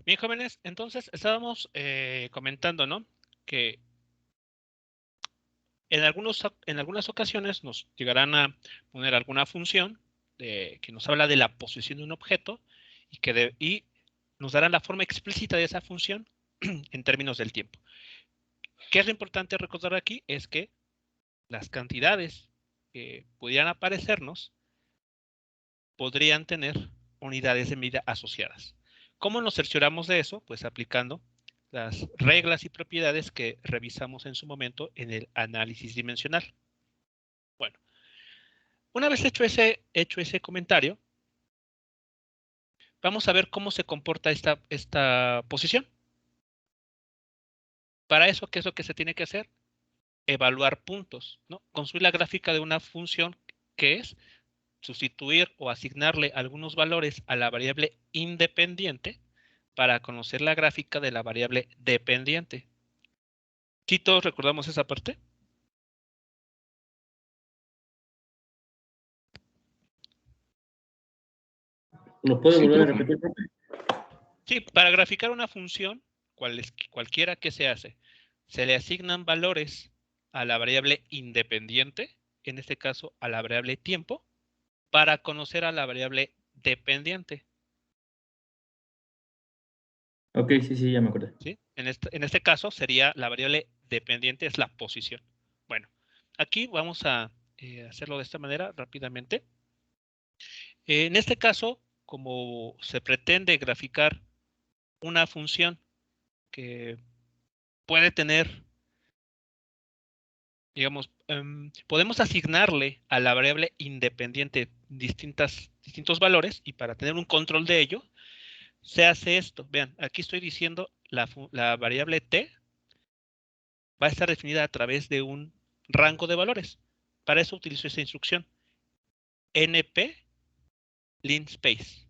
Bien, jóvenes, entonces estábamos comentando, ¿no? Que en algunas ocasiones nos llegarán a poner alguna función que nos habla de la posición de un objeto y nos darán la forma explícita de esa función en términos del tiempo. ¿Qué es lo importante recordar aquí? Es que las cantidades que pudieran aparecernos podrían tener unidades de medida asociadas. ¿Cómo nos cercioramos de eso? Pues aplicando las reglas y propiedades que revisamos en su momento en el análisis dimensional. Bueno, una vez hecho ese comentario, vamos a ver cómo se comporta esta posición. Para eso, ¿qué es lo que se tiene que hacer? Evaluar puntos, ¿no? Construir la gráfica de una función que es sustituir o asignarle algunos valores a la variable independiente para conocer la gráfica de la variable dependiente. ¿Sí todos recordamos esa parte? ¿Lo puede Sí, volver a profe. repetir, profe? Sí, para graficar una función, cualquiera que se hace, se le asignan valores a la variable independiente, en este caso a la variable tiempo, para conocer a la variable dependiente. Ok, sí, ya me acordé. ¿Sí? En este caso sería la variable dependiente, es la posición. Bueno, aquí vamos a hacerlo de esta manera rápidamente. En este caso, como se pretende graficar una función que puede tener, digamos, podemos asignarle a la variable independiente distintos valores, y para tener un control de ello, se hace esto. Vean, aquí estoy diciendo la variable t va a estar definida a través de un rango de valores. Para eso utilizo esta instrucción. np linspace.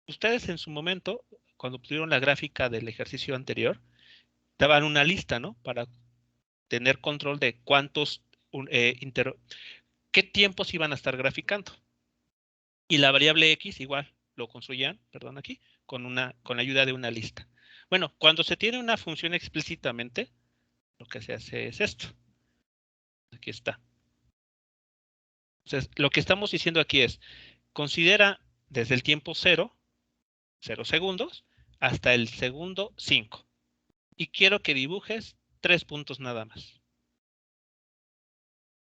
Ustedes en su momento, cuando obtuvieron la gráfica del ejercicio anterior, daban una lista, ¿no? Para tener control de qué tiempos iban a estar graficando. Y la variable x igual lo construían, perdón, aquí, con la ayuda de una lista. Bueno, cuando se tiene una función explícitamente, lo que se hace es esto. Aquí está. Entonces, lo que estamos diciendo aquí es, considera desde el tiempo 0 segundos, hasta el segundo 5. Y quiero que dibujes 3 puntos nada más.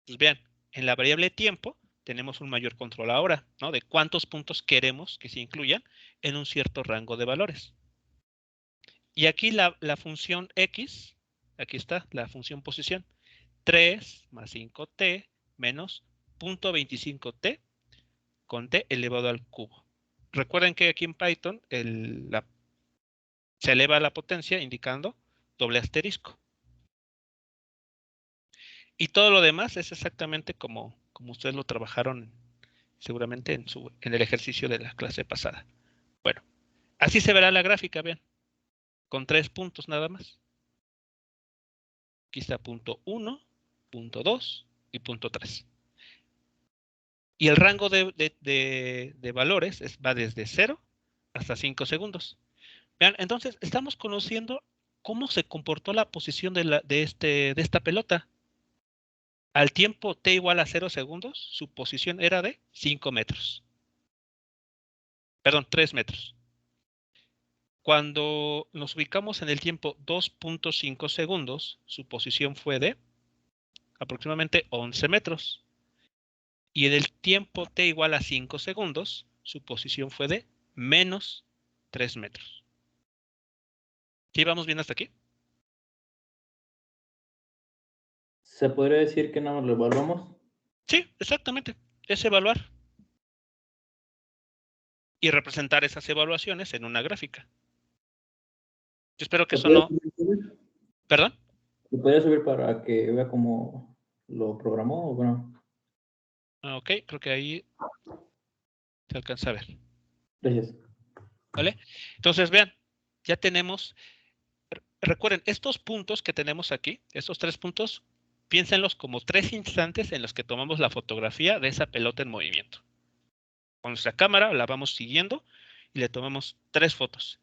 Pues vean, en la variable tiempo tenemos un mayor control ahora, ¿no? De cuántos puntos queremos que se incluyan en un cierto rango de valores. Y aquí la función x, aquí está, la función posición, 3 más 5t menos 0.25t con t elevado al cubo. Recuerden que aquí en Python se eleva la potencia indicando doble asterisco. Y todo lo demás es exactamente como ustedes lo trabajaron seguramente en el ejercicio de la clase pasada. Bueno, así se verá la gráfica, vean, con 3 puntos nada más. Aquí está punto 1, punto 2 y punto 3. Y el rango de valores va desde 0 hasta 5 segundos. Vean, entonces estamos conociendo cómo se comportó la posición de esta pelota. Al tiempo t igual a 0 segundos, su posición era de 5 metros. Perdón, 3 metros. Cuando nos ubicamos en el tiempo 2.5 segundos, su posición fue de aproximadamente 11 metros. Y en el tiempo t igual a 5 segundos, su posición fue de menos 3 metros. ¿Sí vamos bien hasta aquí? ¿Se podría decir que nada más lo evaluamos? Sí, exactamente. Es evaluar. Y representar esas evaluaciones en una gráfica. Yo espero que eso no... ¿Perdón? ¿Lo podría subir para que vea cómo lo programó o bueno? Ok, creo que ahí se alcanza a ver. Gracias. ¿Vale? Entonces, vean, ya tenemos... Recuerden, estos puntos que tenemos aquí, estos 3 puntos, piénsenlos como 3 instantes en los que tomamos la fotografía de esa pelota en movimiento. Con nuestra cámara la vamos siguiendo y le tomamos 3 fotos.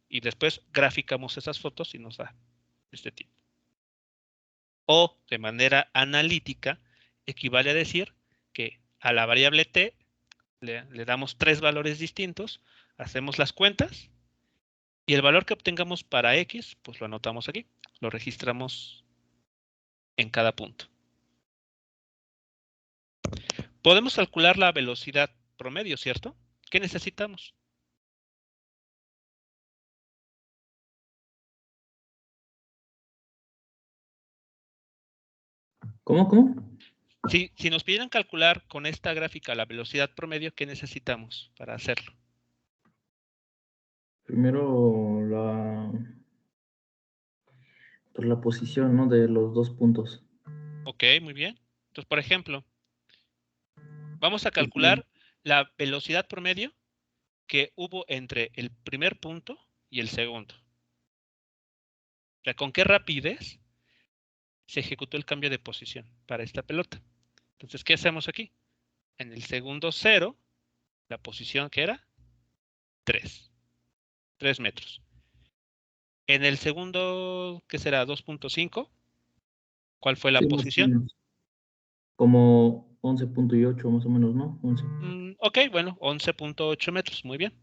Y después graficamos esas fotos y nos da este tipo. O de manera analítica, equivale a decir que a la variable t le damos 3 valores distintos, hacemos las cuentas y el valor que obtengamos para x, pues lo anotamos aquí, lo registramos en cada punto. Podemos calcular la velocidad promedio, ¿cierto? ¿Qué necesitamos? ¿Cómo? Si nos pidieran calcular con esta gráfica la velocidad promedio, ¿qué necesitamos para hacerlo? Primero la posición, ¿no? De los 2 puntos. Ok, muy bien. Entonces, por ejemplo, vamos a calcular la velocidad promedio que hubo entre el primer punto y el segundo. O sea, ¿con qué rapidez se ejecutó el cambio de posición para esta pelota? Entonces, ¿qué hacemos aquí? En el segundo 0, la posición que era 3 metros. En el segundo, ¿qué será? 2.5. ¿Cuál fue la Sí, más o posición? menos. Como 11.8 más o menos, ¿no? 11. Ok, bueno, 11.8 metros. Muy bien.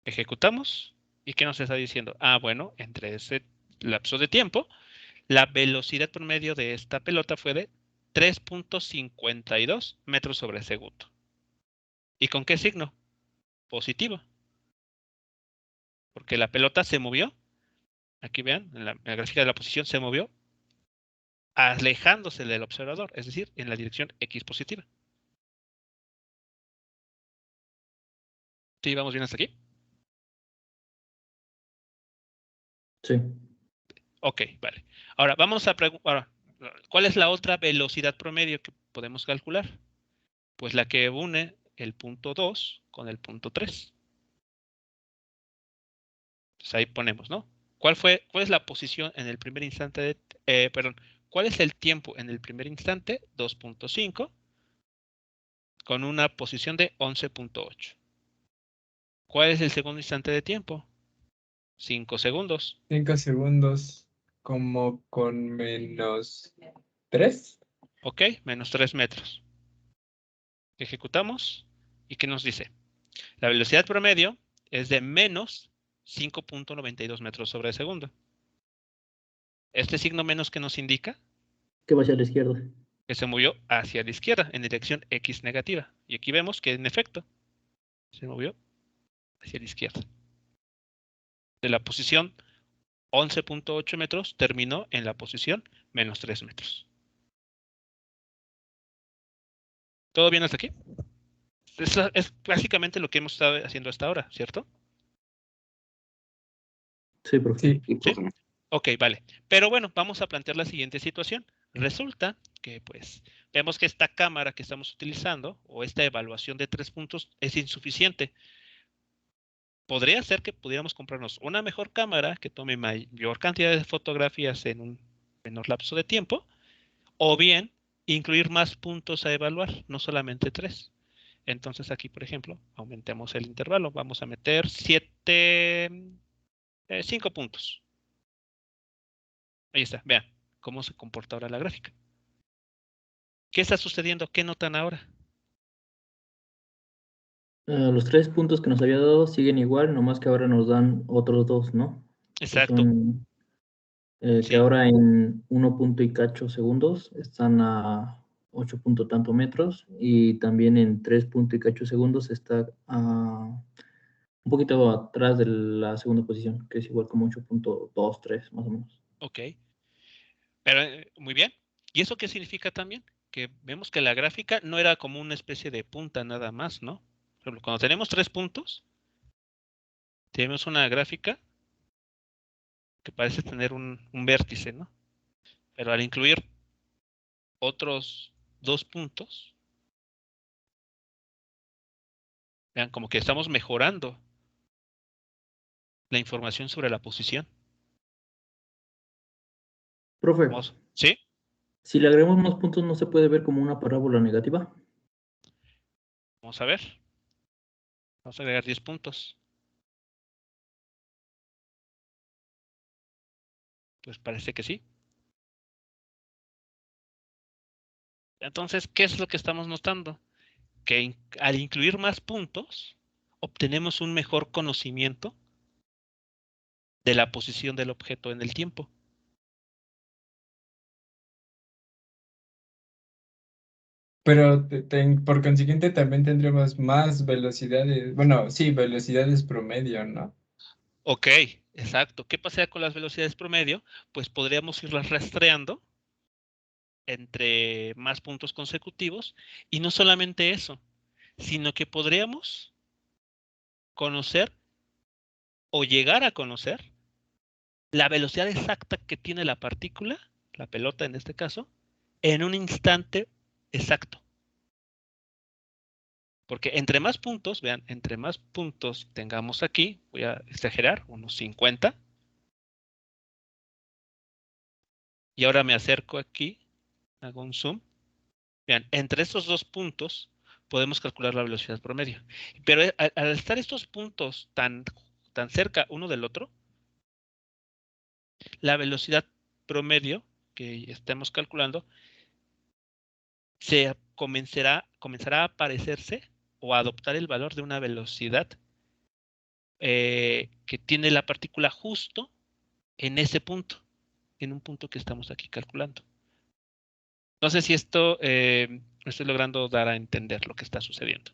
Ejecutamos. ¿Y qué nos está diciendo? Ah, bueno, entre ese lapso de tiempo, la velocidad promedio de esta pelota fue de 3.52 metros sobre segundo. ¿Y con qué signo? Positivo. Porque la pelota se movió. Aquí vean, en la gráfica de la posición se movió alejándose del observador, es decir, en la dirección X positiva. ¿Sí vamos bien hasta aquí? Sí. Ok, vale. Ahora, vamos a preguntar, ¿cuál es la otra velocidad promedio que podemos calcular? Pues la que une el punto 2 con el punto 3. Entonces ahí ponemos, ¿no? ¿Cuál es la posición en el primer instante de, ¿cuál es el tiempo en el primer instante? 2.5 con una posición de 11.8. ¿Cuál es el segundo instante de tiempo? 5 segundos. 5 segundos como con -3. Ok, menos 3 metros. Ejecutamos. ¿Y qué nos dice? La velocidad promedio es de menos 5.92 metros sobre segundo. Este signo menos que nos indica Que vaya a la izquierda. que se movió hacia la izquierda en dirección X negativa. Y aquí vemos que en efecto se movió hacia la izquierda. De la posición 11.8 metros terminó en la posición menos 3 metros. ¿Todo bien hasta aquí? Eso es básicamente lo que hemos estado haciendo hasta ahora, ¿cierto? Sí, profe. Sí. ¿Sí? Ok, vale. Pero bueno, vamos a plantear la siguiente situación. Resulta que, pues, vemos que esta cámara que estamos utilizando o esta evaluación de 3 puntos es insuficiente. Podría ser que pudiéramos comprarnos una mejor cámara que tome mayor cantidad de fotografías en un menor lapso de tiempo, o bien incluir más puntos a evaluar, no solamente 3. Entonces aquí, por ejemplo, aumentemos el intervalo. Vamos a meter 5 puntos. Ahí está, vean cómo se comporta ahora la gráfica. ¿Qué está sucediendo? ¿Qué notan ahora? Los 3 puntos que nos había dado siguen igual, nomás que ahora nos dan otros 2, ¿no? Que Exacto. son que Sí, ahora en 1 punto y cacho segundos están a 8 punto tanto metros y también en 3 punto y cacho segundos está un poquito atrás de la segunda posición, que es igual como 8.23 más o menos. ok. Pero muy bien. ¿Y eso qué significa también? Que vemos que la gráfica no era como una especie de punta nada más, ¿no? Por ejemplo, cuando tenemos 3 puntos, tenemos una gráfica que parece tener un vértice, ¿no? Pero al incluir otros 2 puntos, vean, como que estamos mejorando la información sobre la posición. Profe, ¿Sí? si le agregamos más puntos, ¿no se puede ver como una parábola negativa? Vamos a ver. Vamos a agregar 10 puntos. Pues parece que sí. Entonces, ¿qué es lo que estamos notando? Que al incluir más puntos, obtenemos un mejor conocimiento de la posición del objeto en el tiempo. Pero por consiguiente también tendremos más velocidades, bueno, sí, velocidades promedio, ¿no? Ok, exacto. ¿Qué pasaría con las velocidades promedio? Pues podríamos irlas rastreando entre más puntos consecutivos y no solamente eso, sino que podríamos conocer o llegar a conocer la velocidad exacta que tiene la partícula, la pelota en este caso, en un instante exacto. Porque entre más puntos, vean, entre más puntos tengamos aquí, voy a exagerar, unos 50. Y ahora me acerco aquí, hago un zoom. Vean, entre estos dos puntos podemos calcular la velocidad promedio. Pero al estar estos puntos tan cerca uno del otro, la velocidad promedio que estemos calculando se comenzará a parecerse o a adoptar el valor de una velocidad que tiene la partícula justo en ese punto, en un punto que estamos aquí calculando. No sé si esto estoy logrando dar a entender lo que está sucediendo.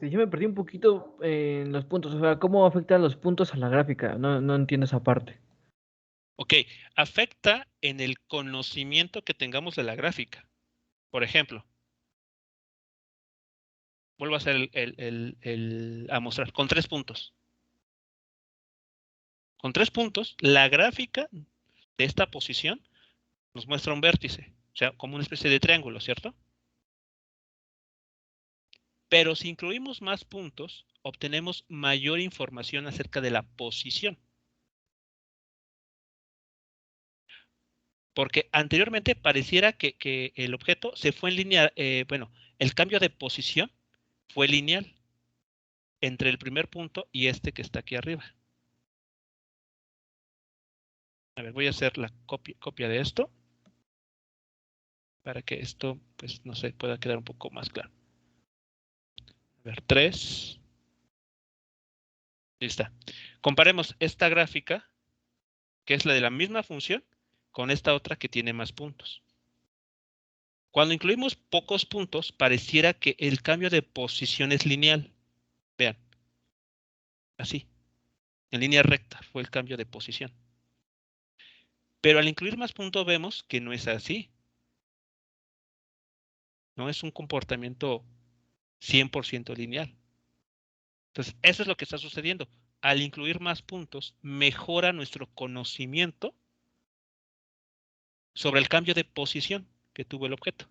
Yo me perdí un poquito en los puntos, o sea, ¿cómo afectan los puntos a la gráfica? No entiendo esa parte. Ok, afecta en el conocimiento que tengamos de la gráfica. Por ejemplo, vuelvo a hacer a mostrar con 3 puntos. Con 3 puntos, la gráfica de esta posición nos muestra un vértice, o sea, como una especie de triángulo, ¿cierto? Pero si incluimos más puntos, obtenemos mayor información acerca de la posición. Porque anteriormente pareciera que el objeto se fue en línea, bueno, el cambio de posición fue lineal entre el primer punto y este que está aquí arriba. A ver, voy a hacer la copia de esto para que esto, pues, no sé, pueda quedar un poco más claro. A ver, 3. Ahí está. Comparemos esta gráfica, que es la de la misma función, con esta otra que tiene más puntos. Cuando incluimos pocos puntos, pareciera que el cambio de posición es lineal. Vean, así, en línea recta fue el cambio de posición. Pero al incluir más puntos vemos que no es así. No es un comportamiento 100% lineal. Entonces, eso es lo que está sucediendo. Al incluir más puntos, mejora nuestro conocimiento sobre el cambio de posición que tuvo el objeto.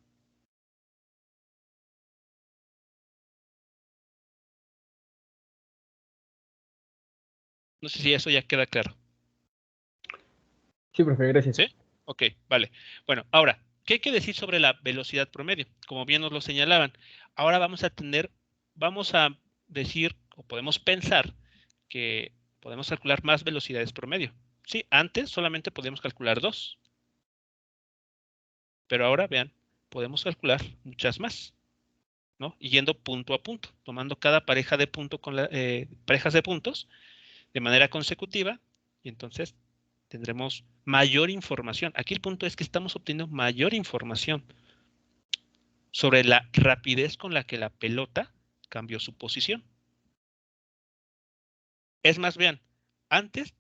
No sé si eso ya queda claro. Sí, profe, gracias. ¿Sí? Ok, vale. Bueno, ahora, ¿qué hay que decir sobre la velocidad promedio? Como bien nos lo señalaban, ahora vamos a decir, o podemos pensar que podemos calcular más velocidades promedio. Sí, antes solamente podíamos calcular 2. Pero ahora, vean, podemos calcular muchas más, ¿no? Y yendo punto a punto, tomando cada pareja de punto con parejas de puntos de manera consecutiva, y entonces tendremos mayor información. Aquí el punto es que estamos obteniendo mayor información sobre la rapidez con la que la pelota cambió su posición. Es más, vean, antes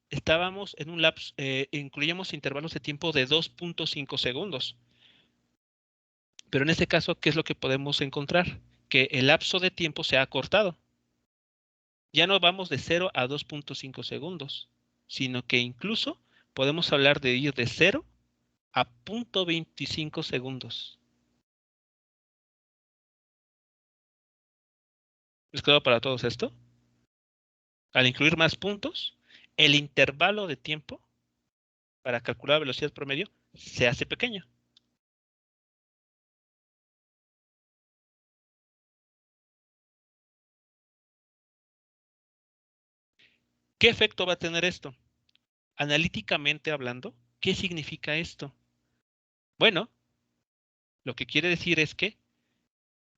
estábamos en un lapso, incluíamos intervalos de tiempo de 2.5 segundos. Pero en este caso, ¿qué es lo que podemos encontrar? Que el lapso de tiempo se ha acortado. Ya no vamos de 0 a 2.5 segundos, sino que incluso podemos hablar de ir de 0 a 0.25 segundos. ¿Es claro para todos esto? Al incluir más puntos, el intervalo de tiempo para calcular la velocidad promedio se hace pequeño. ¿Qué efecto va a tener esto? Analíticamente hablando, ¿qué significa esto? Bueno, lo que quiere decir es que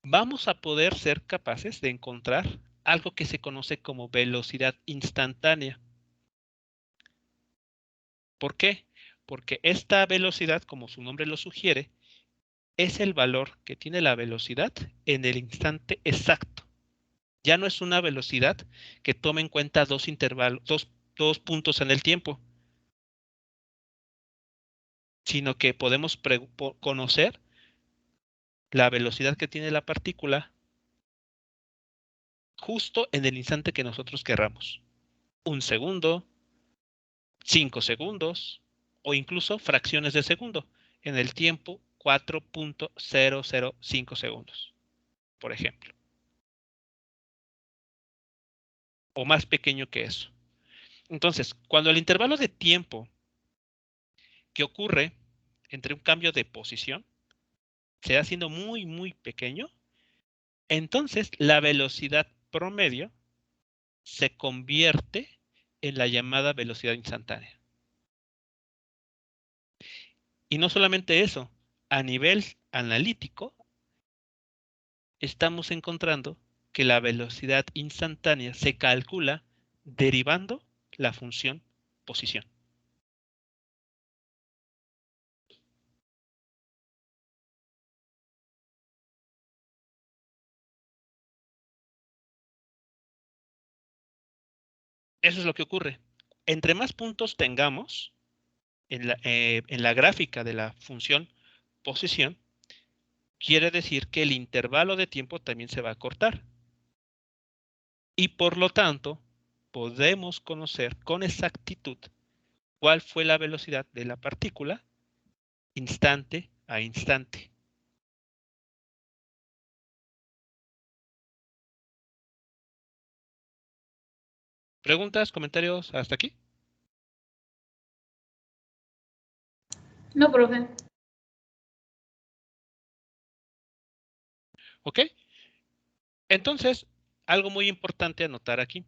vamos a poder ser capaces de encontrar algo que se conoce como velocidad instantánea. ¿Por qué? Porque esta velocidad, como su nombre lo sugiere, es el valor que tiene la velocidad en el instante exacto. Ya no es una velocidad que tome en cuenta dos intervalos, dos puntos en el tiempo, sino que podemos conocer la velocidad que tiene la partícula justo en el instante que nosotros querramos. 1 segundo, 5 segundos o incluso fracciones de segundo. En el tiempo 4.005 segundos, por ejemplo. O más pequeño que eso. Entonces, cuando el intervalo de tiempo que ocurre entre un cambio de posición se va haciendo muy, muy pequeño, entonces la velocidad promedio se convierte en la llamada velocidad instantánea. Y no solamente eso, a nivel analítico, estamos encontrando que la velocidad instantánea se calcula derivando la función posición. Eso es lo que ocurre. Entre más puntos tengamos en la gráfica de la función posición, quiere decir que el intervalo de tiempo también se va a cortar. Y por lo tanto, podemos conocer con exactitud cuál fue la velocidad de la partícula instante a instante. ¿Preguntas, comentarios hasta aquí? No, profe. ¿Ok? Entonces, algo muy importante a notar aquí.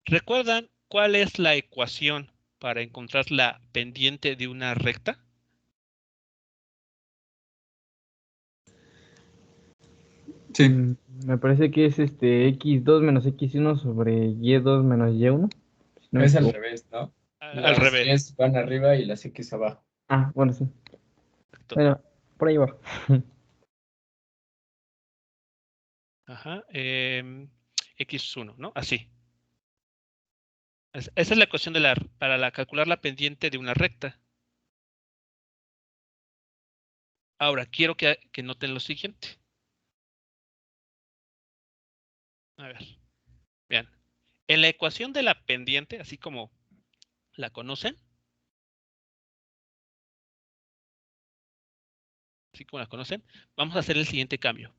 ¿Recuerdan cuál es la ecuación para encontrar la pendiente de una recta? Sí. Me parece que es x2 menos x1 sobre y2 menos y1. Si no me Es al equivoco. revés, ¿no? Al Las revés. Y's van arriba y las X abajo. Ah, bueno, sí. Exacto. Bueno, por ahí va. Ajá. X1, ¿no? Así. Esa es la ecuación para calcular la pendiente de una recta. Ahora, quiero que noten lo siguiente. A ver, vean. En la ecuación de la pendiente, así como la conocen, vamos a hacer el siguiente cambio.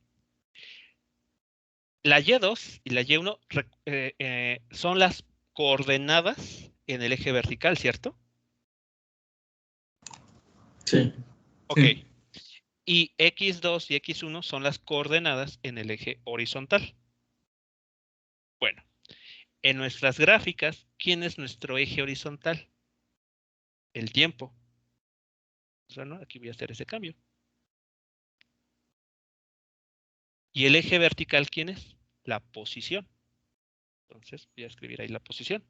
La Y2 y la Y1 son las coordenadas en el eje vertical, ¿cierto? Sí. Ok. Sí. Y X2 y X1 son las coordenadas en el eje horizontal. Bueno, en nuestras gráficas, ¿quién es nuestro eje horizontal? El tiempo. Bueno, aquí voy a hacer ese cambio. ¿Y el eje vertical quién es? La posición. Entonces voy a escribir ahí la posición.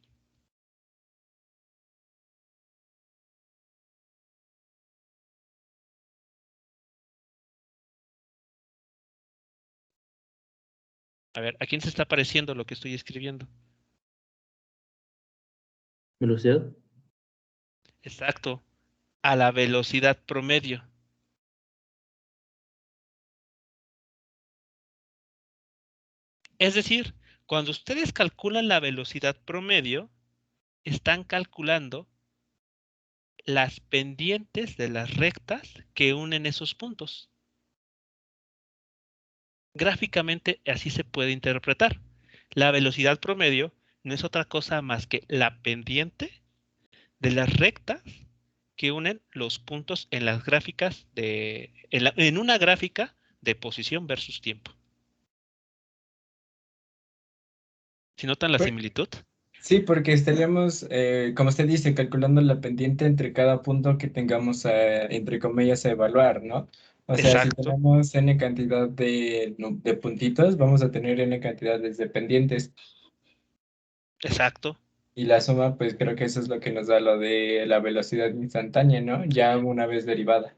A ver, ¿a quién se está pareciendo lo que estoy escribiendo? ¿Velocidad? Exacto, a la velocidad promedio. Es decir, cuando ustedes calculan la velocidad promedio, están calculando las pendientes de las rectas que unen esos puntos. Gráficamente así se puede interpretar. La velocidad promedio no es otra cosa más que la pendiente de las rectas que unen los puntos en las gráficas en una gráfica de posición versus tiempo. ¿Si notan la Pues, similitud? sí, porque estaríamos, como usted dice, calculando la pendiente entre cada punto que tengamos, entre comillas, a evaluar, ¿no? O sea, si Exacto, tenemos n cantidad de puntitos, vamos a tener n cantidades de pendientes. exacto. Y la suma, pues creo que eso es lo que nos da lo de la velocidad instantánea, ¿no? Ya una vez derivada.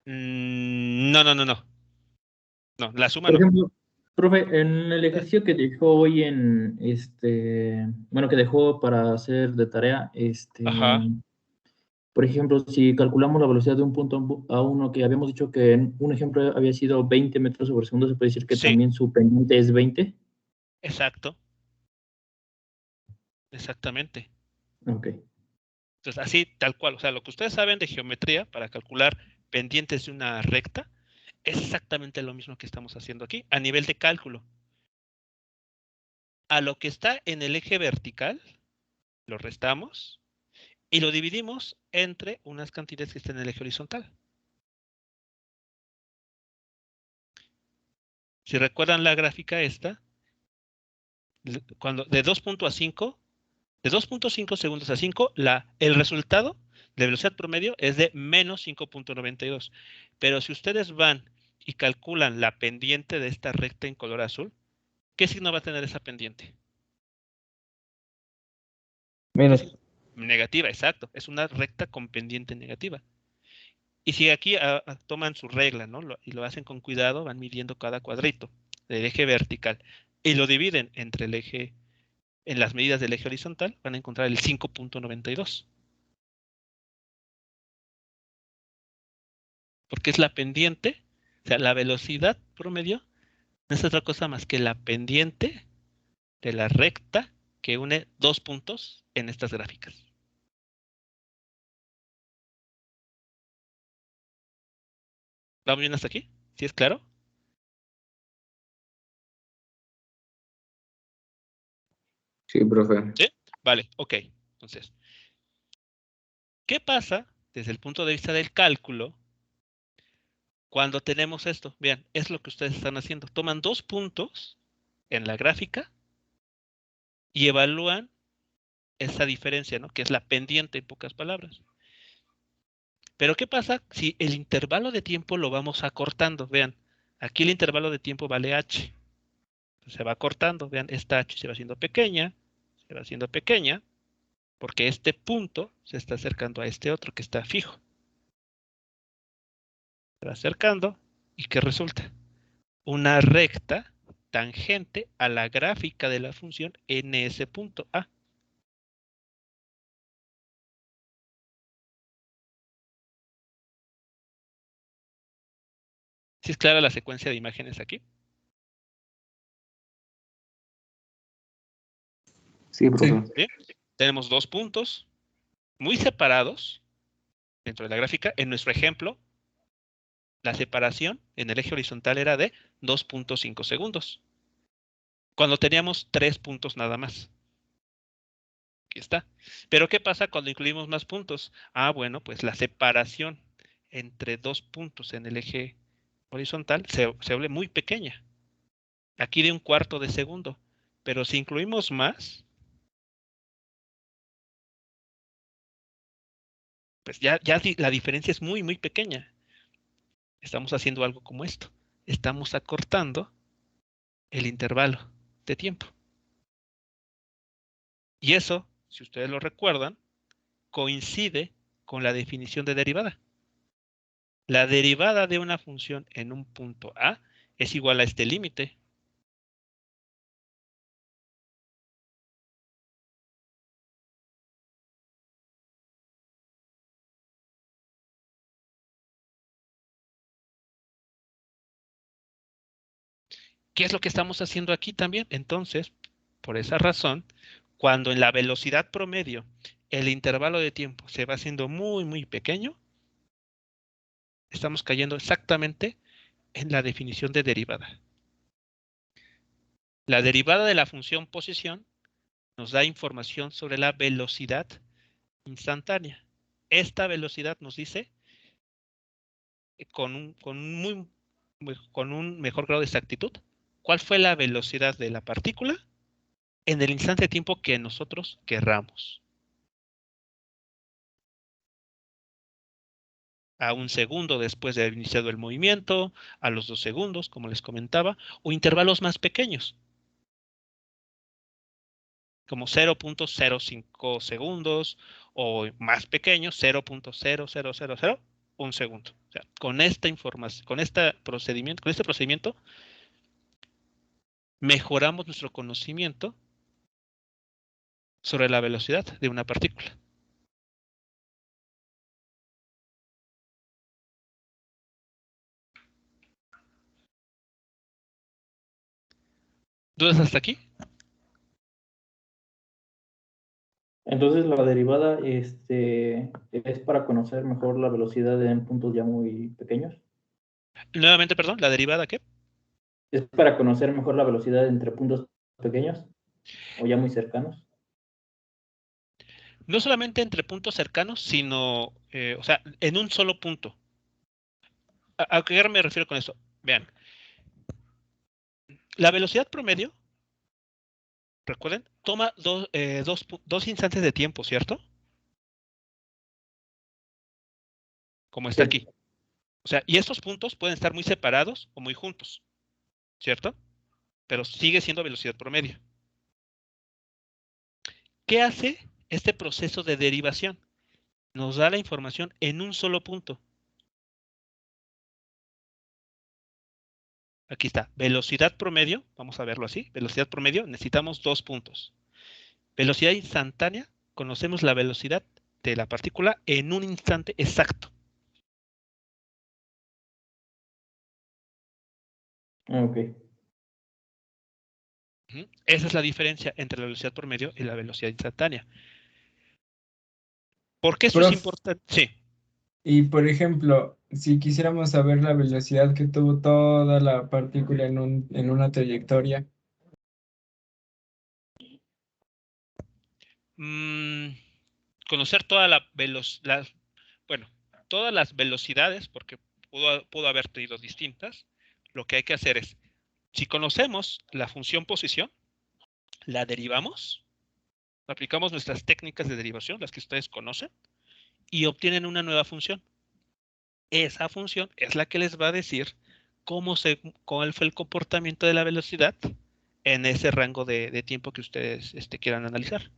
No, no, no, no. No, la suma Por no. ejemplo, profe, en el ejercicio que dejó hoy bueno, que dejó para hacer de tarea, Ajá, por ejemplo, si calculamos la velocidad de un punto a uno, que habíamos dicho que en un ejemplo había sido 20 metros sobre segundo, se puede decir que sí, también su pendiente es 20. exacto, exactamente. Ok. Entonces, así, tal cual. O sea, lo que ustedes saben de geometría para calcular pendientes de una recta es exactamente lo mismo que estamos haciendo aquí, a nivel de cálculo. A lo que está en el eje vertical, lo restamos y lo dividimos entre unas cantidades que están en el eje horizontal. Si recuerdan la gráfica esta, cuando de 2.5, de 2.5 segundos a 5, el resultado de velocidad promedio es de menos 5.92. Pero si ustedes van y calculan la pendiente de esta recta en color azul, ¿qué signo va a tener esa pendiente? ¿Qué Menos. signo? Negativa, exacto. Es una recta con pendiente negativa. Y si aquí toman su regla, ¿no? Y lo hacen con cuidado, van midiendo cada cuadrito del eje vertical y lo dividen entre el eje, en las medidas del eje horizontal, van a encontrar el 5.92. Porque es la pendiente, o sea, la velocidad promedio no es otra cosa más que la pendiente de la recta que une dos puntos en estas gráficas. ¿Vamos bien hasta aquí? ¿Sí es claro? Sí, profe. ¿Sí? Vale, ok. Entonces, ¿qué pasa desde el punto de vista del cálculo cuando tenemos esto? Vean, es lo que ustedes están haciendo. Toman dos puntos en la gráfica y evalúan esa diferencia, ¿no? Que es la pendiente en pocas palabras. Pero ¿qué pasa si el intervalo de tiempo lo vamos acortando? Vean, aquí el intervalo de tiempo vale h. Se va cortando, vean, esta h se va haciendo pequeña, porque este punto se está acercando a este otro que está fijo. Se va acercando, ¿y qué resulta? Una recta tangente a la gráfica de la función en ese punto A. ¿Sí es clara la secuencia de imágenes aquí? Sí, Sí. profe. ¿Sí? Tenemos dos puntos muy separados dentro de la gráfica. En nuestro ejemplo, la separación en el eje horizontal era de 2.5 segundos, cuando teníamos 3 puntos nada más. Aquí está. Pero ¿qué pasa cuando incluimos más puntos? Ah, bueno, pues la separación entre dos puntos en el eje horizontal se vuelve muy pequeña. Aquí de un cuarto de segundo. Pero si incluimos más, pues ya la diferencia es muy, muy pequeña. Estamos haciendo algo como esto. Estamos acortando el intervalo de tiempo. Y eso, si ustedes lo recuerdan, coincide con la definición de derivada. La derivada de una función en un punto A es igual a este límite. ¿Qué es lo que estamos haciendo aquí también? Entonces, por esa razón, cuando en la velocidad promedio el intervalo de tiempo se va haciendo muy, muy pequeño, estamos cayendo exactamente en la definición de derivada. La derivada de la función posición nos da información sobre la velocidad instantánea. Esta velocidad nos dice con un mejor grado de exactitud cuál fue la velocidad de la partícula en el instante de tiempo que nosotros querramos. A 1 segundo después de haber iniciado el movimiento, a los 2 segundos, como les comentaba, o intervalos más pequeños, como 0.05 segundos, o más pequeños, 0.00001 segundo. O sea, con esta información, con este procedimiento, mejoramos nuestro conocimiento sobre la velocidad de una partícula. ¿Dudas hasta aquí? Entonces la derivada es para conocer mejor la velocidad en puntos ya muy pequeños. Nuevamente, perdón, ¿la derivada qué? Es para conocer mejor la velocidad entre puntos pequeños o ya muy cercanos. No solamente entre puntos cercanos, sino, o sea, en un solo punto. ¿A qué me refiero con eso? Vean, la velocidad promedio, recuerden, toma dos instantes de tiempo, ¿cierto? Como está Sí. aquí. O sea, y estos puntos pueden estar muy separados o muy juntos, ¿cierto? Pero sigue siendo velocidad promedio. ¿Qué hace este proceso de derivación? Nos da la información en un solo punto. Aquí está, velocidad promedio, vamos a verlo así, velocidad promedio, necesitamos 2 puntos. Velocidad instantánea, conocemos la velocidad de la partícula en un instante exacto. Ok. Esa es la diferencia entre la velocidad promedio y la velocidad instantánea. ¿Por qué eso es Prof, importante? Sí. y por ejemplo, si quisiéramos saber la velocidad que tuvo toda la partícula en una trayectoria, Conocer toda bueno, todas las velocidades, porque pudo haber tenido distintas, lo que hay que hacer es, si conocemos la función posición, la derivamos, aplicamos nuestras técnicas de derivación, las que ustedes conocen, y obtienen una nueva función. Esa función es la que les va a decir cuál fue el comportamiento de la velocidad en ese rango de tiempo que ustedes quieran analizar.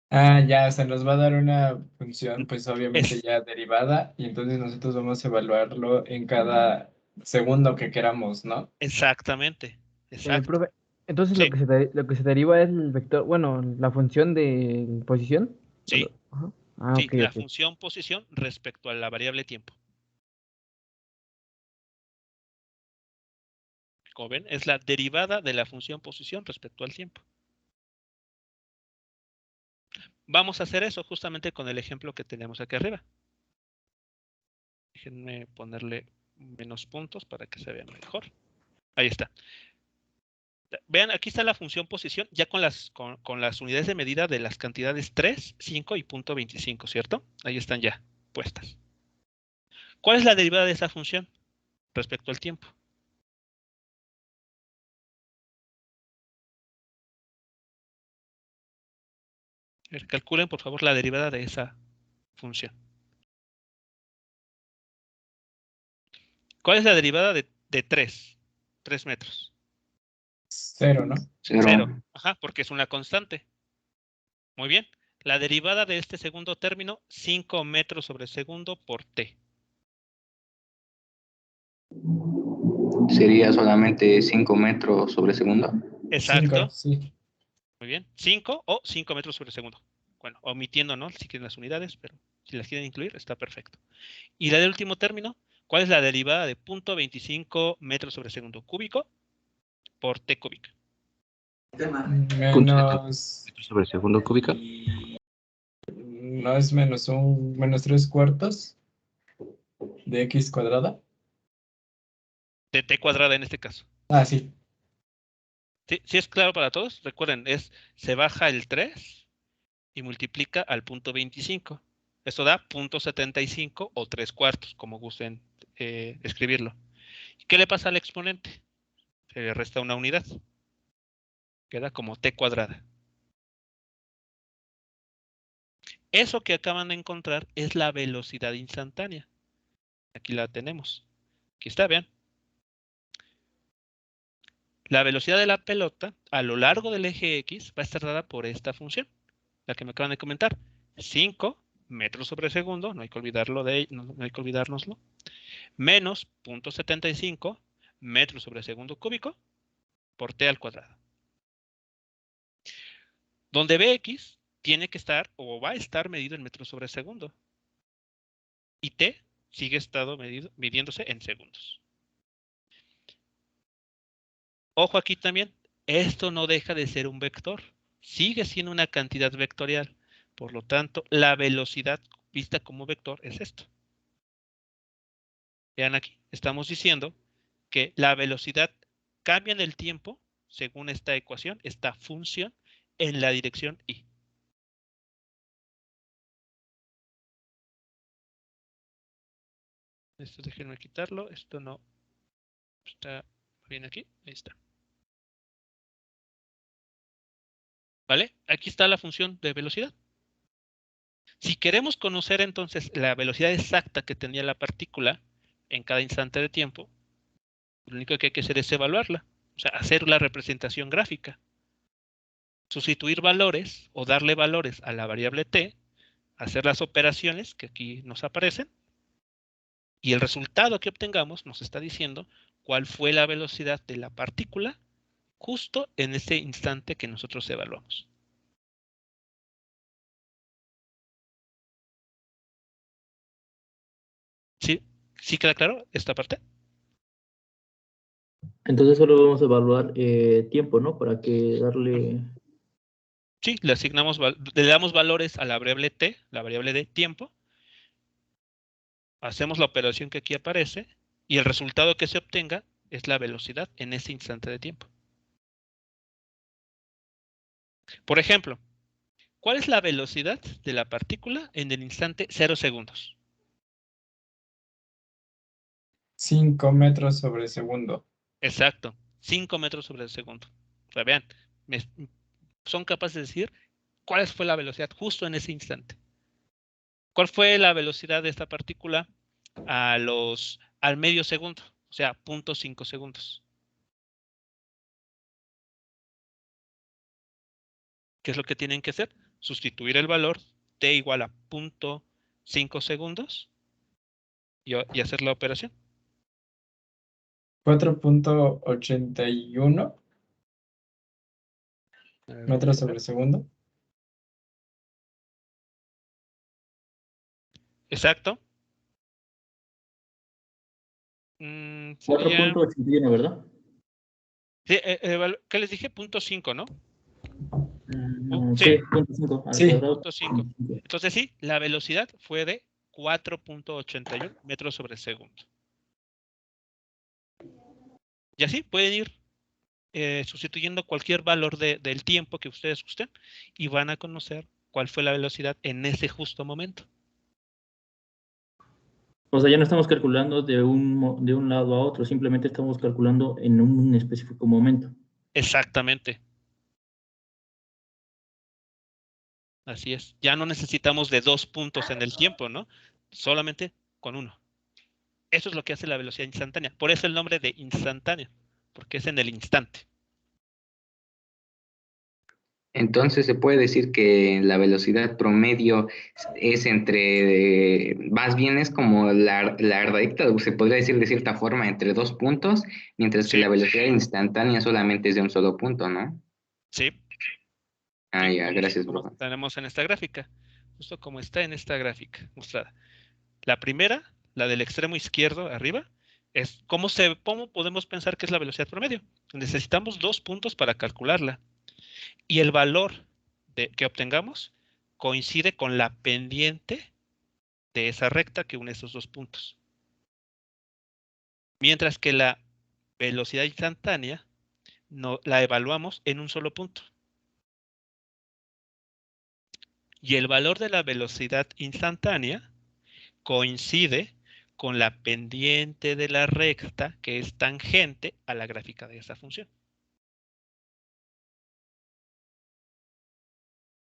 ya se nos va a dar una función, pues obviamente Es ya derivada, y entonces nosotros vamos a evaluarlo en cada segundo que queramos, ¿no? exactamente, exacto. Profe, entonces Sí, lo que se deriva es el vector, bueno, la función de posición. sí, Ajá. Ah, sí, ok, la ok. función posición respecto a la variable tiempo. Como ven, es la derivada de la función posición respecto al tiempo. Vamos a hacer eso justamente con el ejemplo que tenemos aquí arriba. Déjenme ponerle menos puntos para que se vea mejor. Ahí está. Vean, aquí está la función posición ya con las unidades de medida de las cantidades 3, 5 y punto 25, ¿cierto? Ahí están ya puestas. ¿Cuál es la derivada de esa función respecto al tiempo? Calculen, por favor, la derivada de esa función. ¿Cuál es la derivada de 3? 3 metros. 0, ¿no? Cero. Ajá, porque es una constante. Muy bien. La derivada de este segundo término, 5 metros sobre segundo por t. Sería solamente 5 metros sobre segundo. Exacto. 5, sí. Muy bien. 5 o 5 metros sobre segundo. Bueno, omitiendo, ¿no? Si quieren las unidades, pero si las quieren incluir, está perfecto. Y la del último término, ¿cuál es la derivada de 0.25 metros sobre segundo cúbico por t cúbica? Menos, Metros sobre segundo cúbica. no es menos 3/4 de x cuadrada. De t cuadrada en este caso. Ah, sí. ¿Sí? ¿Sí es claro para todos? Recuerden, se baja el 3 y multiplica al 0.25. Esto da 0.75 o 3/4, como gusten escribirlo. ¿Qué le pasa al exponente? Se le resta una unidad. Queda como t cuadrada. Eso que acaban de encontrar es la velocidad instantánea. Aquí la tenemos. Aquí está, vean. La velocidad de la pelota a lo largo del eje X va a estar dada por esta función, la que me acaban de comentar. 5 metros sobre segundo, no hay que olvidarlo no hay que olvidárnoslo, menos 0.75 metros sobre segundo cúbico por t al cuadrado. Donde Bx tiene que estar o va a estar medido en metros sobre segundo. Y t sigue estado midiéndose en segundos. Ojo aquí también, esto no deja de ser un vector. Sigue siendo una cantidad vectorial. Por lo tanto, la velocidad vista como vector es esto. Vean aquí, estamos diciendo que la velocidad cambia en el tiempo, según esta ecuación, esta función, en la dirección y. Esto déjenme quitarlo, esto no está bien aquí, ahí está. ¿Vale? Aquí está la función de velocidad. Si queremos conocer entonces la velocidad exacta que tenía la partícula en cada instante de tiempo, lo único que hay que hacer es evaluarla, o sea, hacer la representación gráfica. Sustituir valores o darle valores a la variable t, hacer las operaciones que aquí nos aparecen, y el resultado que obtengamos nos está diciendo cuál fue la velocidad de la partícula justo en ese instante que nosotros evaluamos. ¿Sí? ¿Sí queda claro esta parte? Entonces solo vamos a evaluar tiempo, ¿no? Para que darle... Sí, le damos valores a la variable t, la variable de tiempo. Hacemos la operación que aquí aparece y el resultado que se obtenga es la velocidad en ese instante de tiempo. Por ejemplo, ¿cuál es la velocidad de la partícula en el instante 0 segundos? 5 metros sobre segundo. Exacto, 5 metros sobre el segundo. O sea, vean, son capaces de decir cuál fue la velocidad justo en ese instante. ¿Cuál fue la velocidad de esta partícula al medio segundo? O sea, 0.5 segundos. ¿Qué es lo que tienen que hacer? Sustituir el valor t igual a 0.5 segundos y hacer la operación. 4.81 metros sobre segundo. Exacto. Sería... 4.81, ¿verdad? Sí, ¿qué les dije? 0.5, ¿no? Sí, Sí, 0.5 al Sí. cuadrado. 0.5. Entonces sí, la velocidad fue de 4.81 metros sobre segundo. Y así pueden ir sustituyendo cualquier valor del tiempo que ustedes gusten y van a conocer cuál fue la velocidad en ese justo momento. O sea, ya no estamos calculando de un lado a otro, simplemente estamos calculando en un específico momento. Exactamente. Así es. Ya no necesitamos de 2 puntos en el tiempo, ¿no? Solamente con uno. Eso es lo que hace la velocidad instantánea. Por eso el nombre de instantánea, porque es en el instante. Entonces se puede decir que la velocidad promedio es más bien es como la recta, o se podría decir de cierta forma, entre dos puntos, mientras que Sí, la velocidad instantánea solamente es de un solo punto, ¿no? sí. Ah, ya, gracias, Como profe. tenemos en esta gráfica. Justo como está en esta gráfica mostrada. La primera, la del extremo izquierdo arriba, es cómo podemos pensar que es la velocidad promedio. Necesitamos 2 puntos para calcularla. Y el valor que obtengamos coincide con la pendiente de esa recta que une esos 2 puntos. Mientras que la velocidad instantánea la evaluamos en un solo punto. Y el valor de la velocidad instantánea coincide con la pendiente de la recta que es tangente a la gráfica de esa función.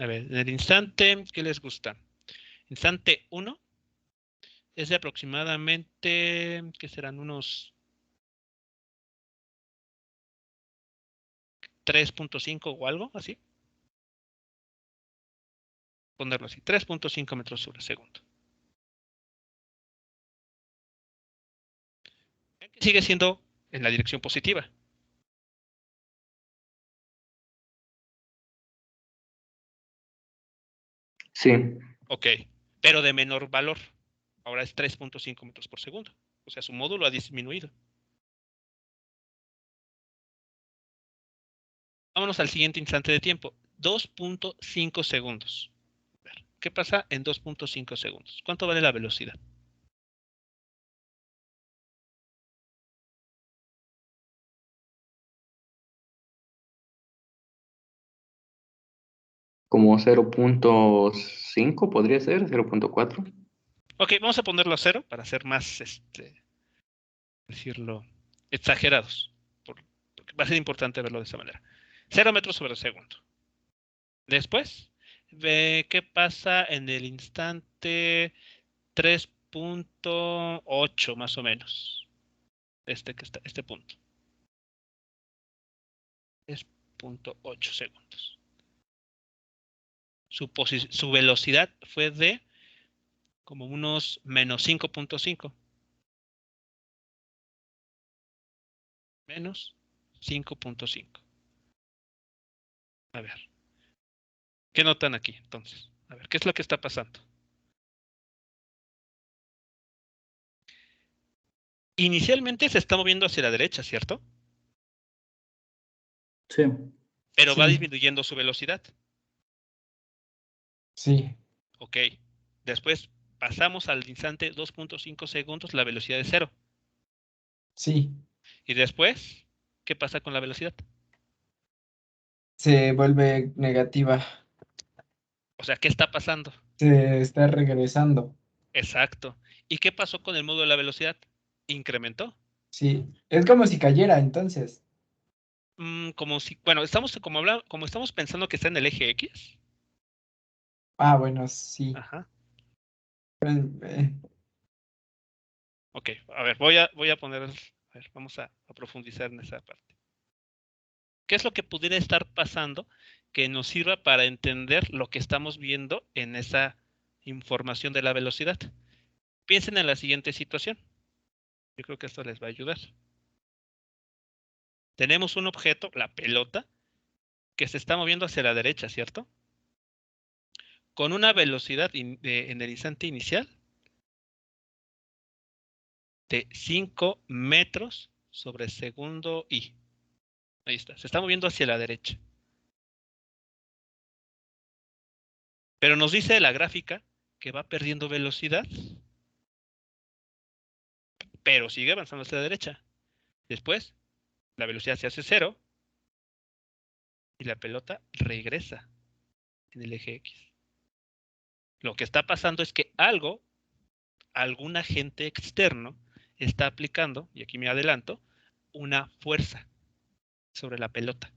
A ver, en el instante, ¿qué les gusta? Instante 1 es de aproximadamente, ¿qué serán? Unos 3.5 o algo así. Ponerlo así, 3.5 metros sobre segundo. Sigue siendo en la dirección positiva. Sí, Ok, pero de menor valor. Ahora es 3.5 metros por segundo. O sea, su módulo ha disminuido. Vámonos al siguiente instante de tiempo. 2.5 segundos. A ver, ¿qué pasa en 2.5 segundos? ¿Cuánto vale la velocidad? como 0.5 podría ser, 0.4. Ok, vamos a ponerlo a 0 para ser más, decirlo, exagerados. Porque va a ser importante verlo de esa manera. 0 metros sobre segundo. Después, ve qué pasa en el instante 3.8 más o menos. Este punto. 3.8 segundos. Su velocidad fue de como unos menos 5.5. Menos 5.5. A ver. ¿Qué notan aquí entonces? A ver, ¿qué es lo que está pasando? Inicialmente se está moviendo hacia la derecha, ¿cierto? Sí. Pero va Sí. disminuyendo su velocidad. Sí, Ok. Después pasamos al instante 2.5 segundos, la velocidad de 0. sí. Y después, ¿qué pasa con la velocidad? Se vuelve negativa. O sea, ¿qué está pasando? Se está regresando. Exacto. ¿Y qué pasó con el módulo de la velocidad? Incrementó. Sí. Es como si cayera entonces. Como si, bueno, como estamos pensando que está en el eje X. Ah, bueno, sí. Ajá. Eh, Ok, a ver, voy a poner, a ver, vamos a profundizar en esa parte. ¿Qué es lo que pudiera estar pasando que nos sirva para entender lo que estamos viendo en esa información de la velocidad? Piensen en la siguiente situación. Yo creo que esto les va a ayudar. Tenemos un objeto, la pelota, que se está moviendo hacia la derecha, ¿cierto? Con una velocidad en el instante inicial de 5 metros sobre segundo i. Ahí está, se está moviendo hacia la derecha. Pero nos dice la gráfica que va perdiendo velocidad, pero sigue avanzando hacia la derecha. Después, la velocidad se hace 0 y la pelota regresa en el eje X. Lo que está pasando es que algún agente externo está aplicando, y aquí me adelanto, una fuerza sobre la pelota.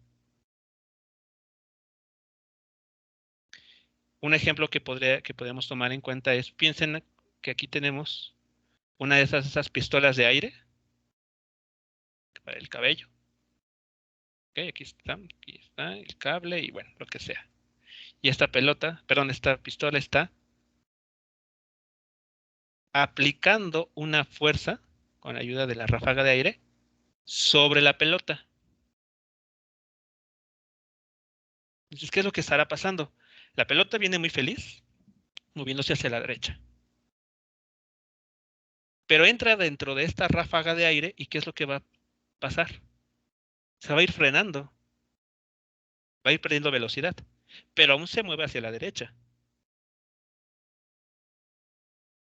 Un ejemplo que podemos tomar en cuenta es, piensen que aquí tenemos una de esas pistolas de aire para el cabello. Okay, aquí está el cable y bueno, lo que sea. Y esta esta pistola está aplicando una fuerza con la ayuda de la ráfaga de aire sobre la pelota. Entonces, ¿qué es lo que estará pasando? La pelota viene muy feliz, moviéndose hacia la derecha. Pero entra dentro de esta ráfaga de aire y ¿qué es lo que va a pasar? Se va a ir frenando, va a ir perdiendo velocidad, pero aún se mueve hacia la derecha.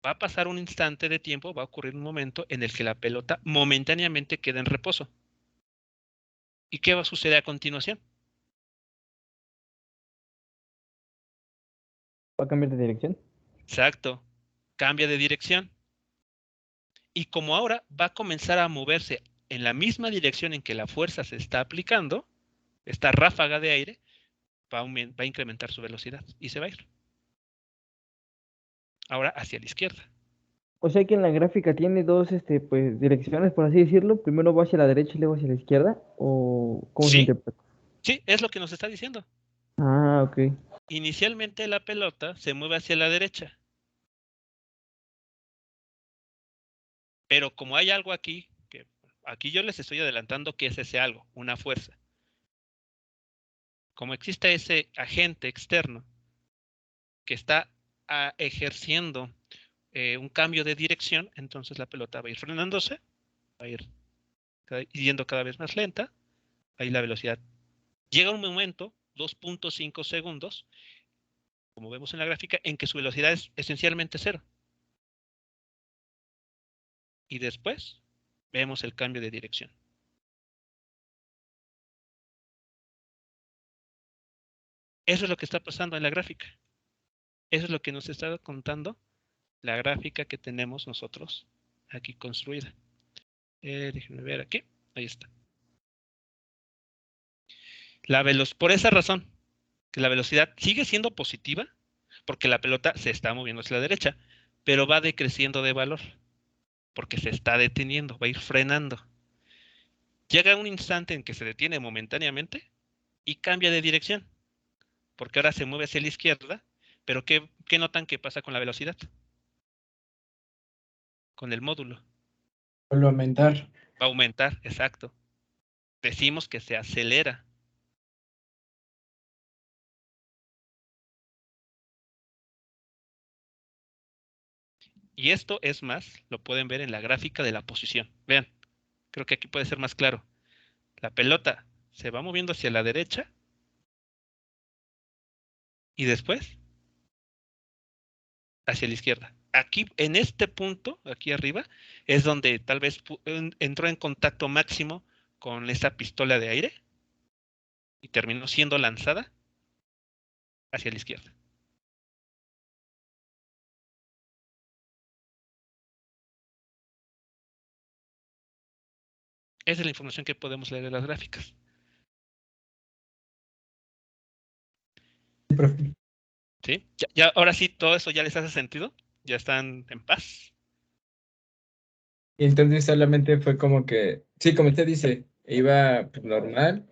Va a pasar un instante de tiempo, va a ocurrir un momento en el que la pelota momentáneamente queda en reposo. ¿Y qué va a suceder a continuación? ¿Va a cambiar de dirección? Exacto, cambia de dirección. Y como ahora va a comenzar a moverse en la misma dirección en que la fuerza se está aplicando, esta ráfaga de aire, va a incrementar su velocidad y se va a ir. Ahora hacia la izquierda. O sea que en la gráfica tiene dos pues, direcciones, por así decirlo. Primero va hacia la derecha y luego hacia la izquierda. ¿O cómo se Sí, interpreta? sí, es lo que nos está diciendo. Ah, ok. Inicialmente la pelota se mueve hacia la derecha. Pero como hay algo aquí, que aquí yo les estoy adelantando que es ese algo, una fuerza. Como existe ese agente externo que está ejerciendo un cambio de dirección, entonces la pelota va a ir frenándose, va a ir yendo cada vez más lenta. Ahí la velocidad llega a un momento, 2.5 segundos, como vemos en la gráfica, en que su velocidad es esencialmente cero. Y después vemos el cambio de dirección. Eso es lo que está pasando en la gráfica. Eso es lo que nos está contando la gráfica que tenemos nosotros aquí construida. Déjenme ver aquí. Ahí está. Por esa razón, que la velocidad sigue siendo positiva, porque la pelota se está moviendo hacia la derecha, pero va decreciendo de valor, porque se está deteniendo, va a ir frenando. Llega un instante en que se detiene momentáneamente y cambia de dirección, porque ahora se mueve hacia la izquierda, pero ¿qué notan que pasa con la velocidad? Con el módulo. Vuelve a aumentar. Va a aumentar, exacto. Decimos que se acelera. Y esto es más, lo pueden ver en la gráfica de la posición. Vean, creo que aquí puede ser más claro. La pelota se va moviendo hacia la derecha y después hacia la izquierda. Aquí, en este punto, aquí arriba, es donde tal vez entró en contacto máximo con esa pistola de aire y terminó siendo lanzada hacia la izquierda. Esa es la información que podemos leer de las gráficas. Profe. ¿Sí? Ya, ahora sí, todo eso ya les hace sentido. Ya están en paz. Y entonces solamente fue como que, sí, como usted dice, iba pues, normal,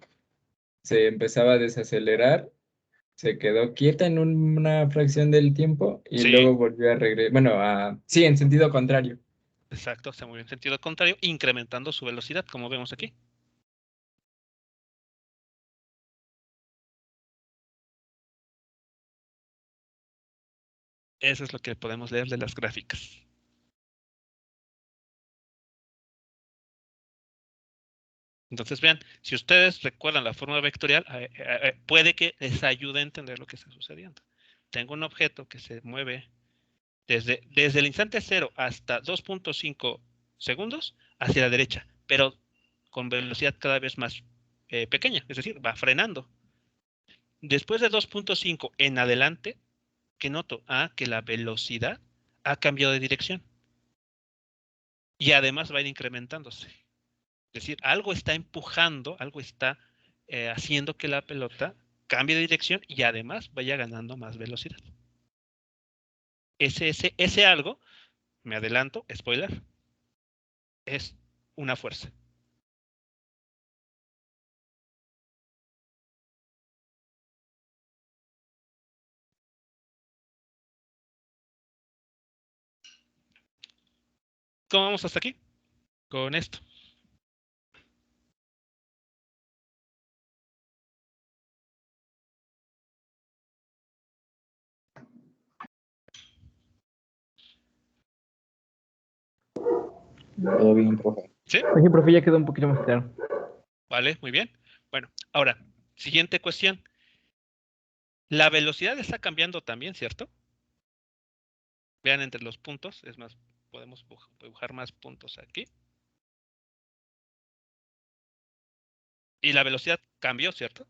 se empezaba a desacelerar, se quedó quieta en una fracción del tiempo y Sí, luego volvió a regresar, bueno, sí, en sentido contrario. exacto, se movió en sentido contrario, incrementando su velocidad, como vemos aquí. Eso es lo que podemos leer de las gráficas. Entonces, vean, si ustedes recuerdan la forma vectorial, puede que les ayude a entender lo que está sucediendo. Tengo un objeto que se mueve desde el instante 0 hasta 2.5 segundos hacia la derecha, pero con velocidad cada vez más pequeña, es decir, va frenando. Después de 2.5 en adelante, ¿qué noto? Que la velocidad ha cambiado de dirección y además va a ir incrementándose. Es decir, algo está empujando, algo está haciendo que la pelota cambie de dirección y además vaya ganando más velocidad. Ese algo, me adelanto, spoiler, es una fuerza. ¿Cómo vamos hasta aquí? Con esto. Todo bien, profe. ¿Sí? Pues sí, profe, ya quedó un poquito más claro. Vale, muy bien. Bueno, ahora, siguiente cuestión. La velocidad está cambiando también, ¿cierto? Vean entre los puntos, es más, podemos dibujar más puntos aquí. Y la velocidad cambió, ¿cierto?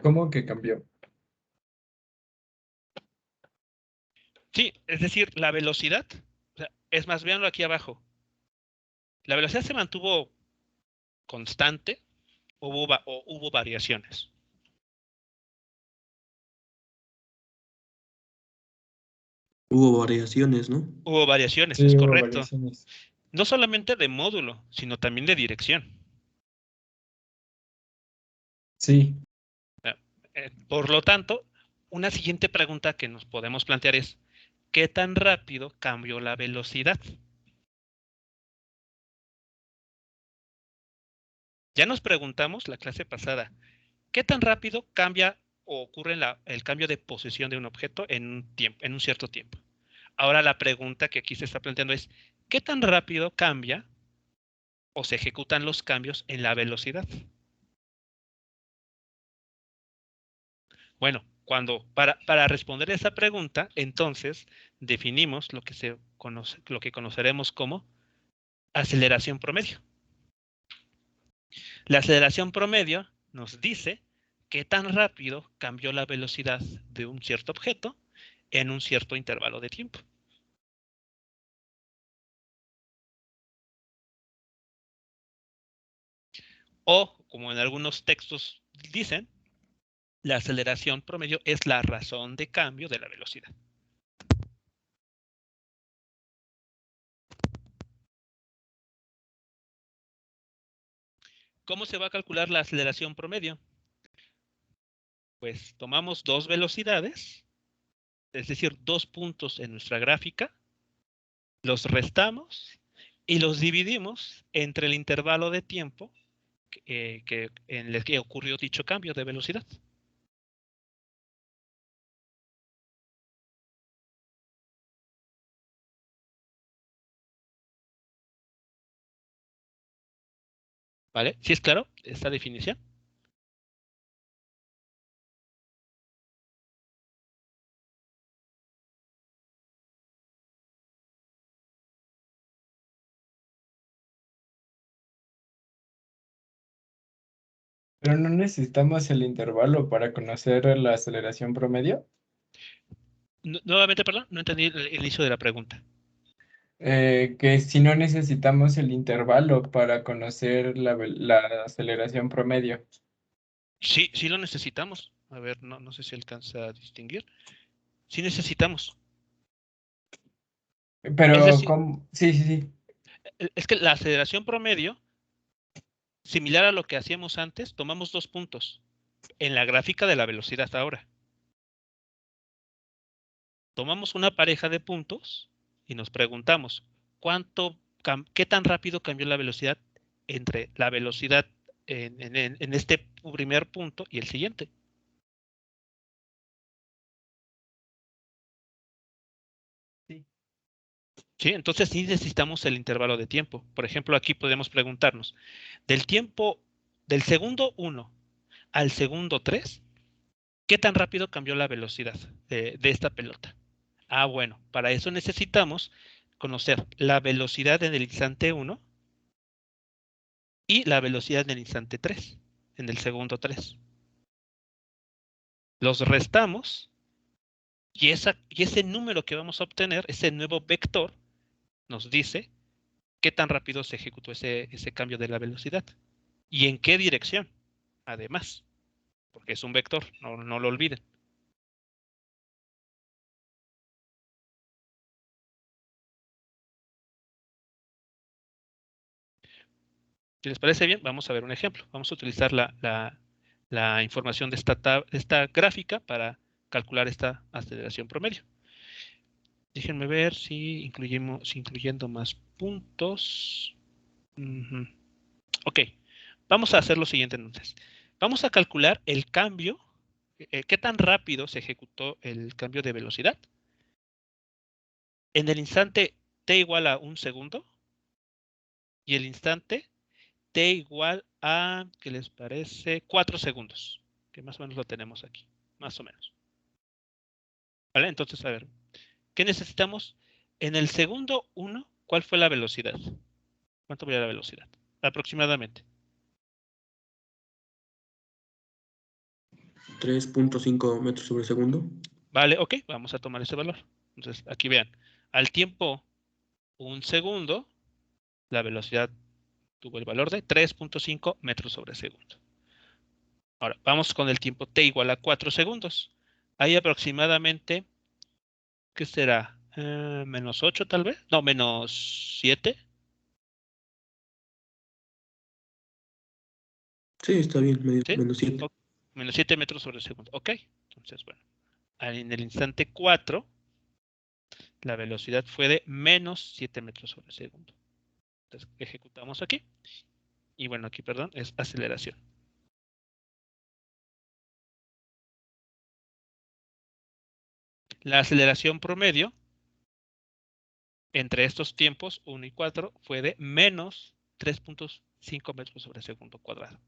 ¿Cómo que cambió? Sí, es decir, la velocidad, o sea, es más, véanlo aquí abajo. La velocidad se mantuvo constante o hubo variaciones. Hubo variaciones, ¿no? Hubo variaciones, Sí, es hubo correcto. variaciones. No solamente de módulo, sino también de dirección. Sí. Por lo tanto, una siguiente pregunta que nos podemos plantear es, ¿qué tan rápido cambió la velocidad? Ya nos preguntamos la clase pasada, ¿qué tan rápido cambia o ocurre el cambio de posición de un objeto en un cierto tiempo? Ahora la pregunta que aquí se está planteando es, ¿qué tan rápido cambia o se ejecutan los cambios en la velocidad? Bueno, para responder esa pregunta, entonces definimos lo que conoceremos como aceleración promedio. La aceleración promedio nos dice qué tan rápido cambió la velocidad de un cierto objeto en un cierto intervalo de tiempo. O, como en algunos textos dicen, la aceleración promedio es la razón de cambio de la velocidad. ¿Cómo se va a calcular la aceleración promedio? Pues tomamos dos velocidades, es decir, 2 puntos en nuestra gráfica, los restamos y los dividimos entre el intervalo de tiempo en el que ocurrió dicho cambio de velocidad. ¿Vale? ¿Sí es claro esta definición? Pero no necesitamos el intervalo para conocer la aceleración promedio. Nuevamente, perdón, no entendí el inicio de la pregunta. Que si no necesitamos el intervalo para conocer la aceleración promedio. Sí, sí lo necesitamos. A ver, no sé si alcanza a distinguir. Sí necesitamos. Es Pero, decir, ¿cómo? Sí, sí, sí. es que la aceleración promedio, similar a lo que hacíamos antes, tomamos 2 puntos en la gráfica de la velocidad ahora. Tomamos una pareja de puntos y nos preguntamos, ¿qué tan rápido cambió la velocidad entre la velocidad en este primer punto y el siguiente? Sí. Sí, entonces sí necesitamos el intervalo de tiempo. Por ejemplo, aquí podemos preguntarnos, del segundo 1 al segundo 3, ¿qué tan rápido cambió la velocidad de esta pelota? Ah, bueno, para eso necesitamos conocer la velocidad en el instante 1 y la velocidad en el instante 3, en el segundo 3. Los restamos y ese número que vamos a obtener, ese nuevo vector, nos dice qué tan rápido se ejecutó ese cambio de la velocidad y en qué dirección, además, porque es un vector, no lo olviden. Si les parece bien, vamos a ver un ejemplo. Vamos a utilizar la información de esta gráfica para calcular esta aceleración promedio. Déjenme ver si incluyendo más puntos. Ok, vamos a hacer lo siguiente entonces. Vamos a calcular el cambio, qué tan rápido se ejecutó el cambio de velocidad en el instante t igual a 1 segundo y el instante t igual a, ¿qué les parece? 4 segundos, que más o menos lo tenemos aquí, más o menos. ¿Vale? Entonces, a ver, ¿qué necesitamos? En el segundo 1, ¿cuál fue la velocidad? ¿Cuánto fue la velocidad? Aproximadamente. 3.5 metros sobre segundo. Vale, ok, vamos a tomar ese valor. Entonces, aquí vean, al tiempo 1 segundo, la velocidad tuvo el valor de 3.5 metros sobre segundo. Ahora, vamos con el tiempo t igual a 4 segundos. Hay aproximadamente, ¿qué será? Menos 8 tal vez. No, menos 7. Sí, está bien, ¿Sí? menos 7. Menos 7 metros sobre segundo. Ok. Entonces, bueno. En el instante 4, la velocidad fue de menos 7 metros sobre segundo. Entonces, ejecutamos aquí. Y bueno, aquí, perdón, es aceleración. La aceleración promedio entre estos tiempos 1 y 4 fue de menos 3.5 metros sobre segundo cuadrado.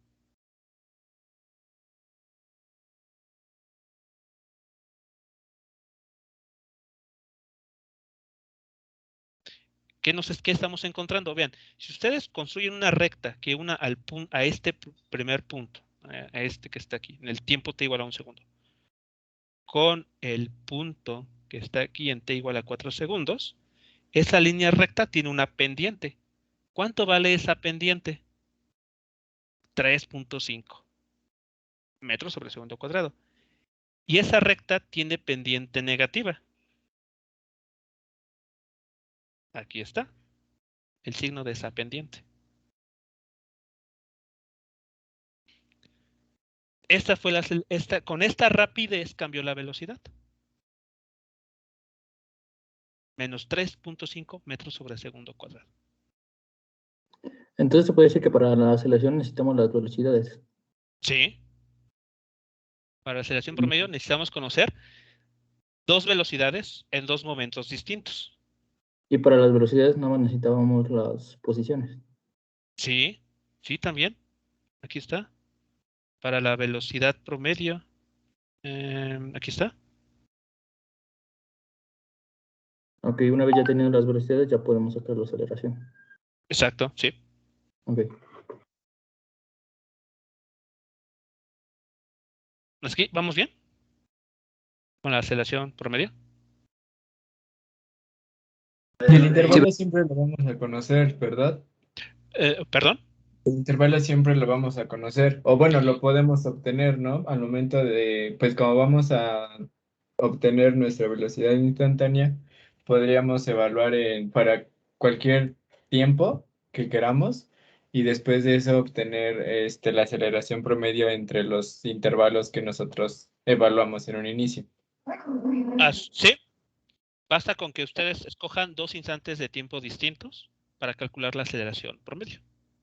¿Qué estamos encontrando? Vean, si ustedes construyen una recta que una a este primer punto, a este que está aquí, en el tiempo t igual a 1 segundo, con el punto que está aquí en t igual a 4 segundos, esa línea recta tiene una pendiente. ¿Cuánto vale esa pendiente? 3.5 metros sobre segundo cuadrado. Y esa recta tiene pendiente negativa. Aquí está el signo de esa pendiente. Con esta rapidez cambió la velocidad. Menos 3.5 metros sobre segundo cuadrado. Entonces se puede decir que para la aceleración necesitamos las velocidades. Sí. Para la aceleración promedio necesitamos conocer dos velocidades en dos momentos distintos. Y para las velocidades nada más necesitábamos las posiciones. Sí, sí, también. Aquí está. Para la velocidad promedio. Aquí está. Ok, una vez ya teniendo las velocidades ya podemos sacar la aceleración. Exacto, sí. Ok. Aquí, ¿vamos bien? Con la aceleración promedio. Y el intervalo siempre lo vamos a conocer, ¿verdad? ¿Perdón? El intervalo siempre lo vamos a conocer, o bueno, lo podemos obtener, ¿no? Al momento de, pues como vamos a obtener nuestra velocidad instantánea, podríamos evaluar para cualquier tiempo que queramos y después de eso obtener la aceleración promedio entre los intervalos que nosotros evaluamos en un inicio. Sí. Basta con que ustedes escojan dos instantes de tiempo distintos para calcular la aceleración promedio.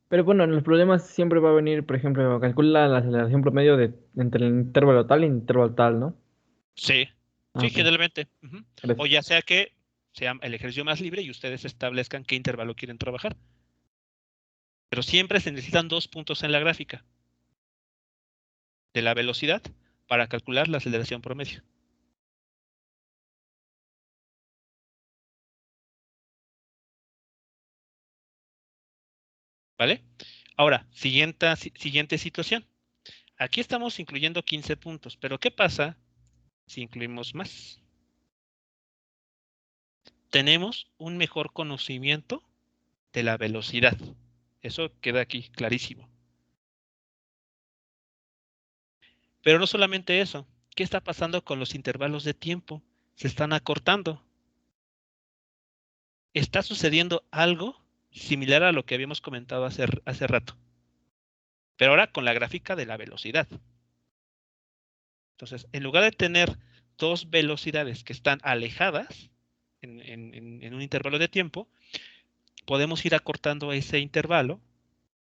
Pero bueno, en los problemas siempre va a venir, por ejemplo, calcula la aceleración promedio entre el intervalo tal y el intervalo tal, ¿no? Sí, sí, Ok, generalmente. O gracias. ya sea que sea el ejercicio más libre y ustedes establezcan qué intervalo quieren trabajar. Pero siempre se necesitan dos puntos en la gráfica de la velocidad para calcular la aceleración promedio. ¿Vale? Ahora, siguiente situación. Aquí estamos incluyendo 15 puntos, pero ¿qué pasa si incluimos más? Tenemos un mejor conocimiento de la velocidad. Eso queda aquí clarísimo. Pero no solamente eso. ¿Qué está pasando con los intervalos de tiempo? Se están acortando. Está sucediendo algo similar a lo que habíamos comentado hace rato. Pero ahora con la gráfica de la velocidad. Entonces, en lugar de tener dos velocidades que están alejadas en un intervalo de tiempo, podemos ir acortando ese intervalo,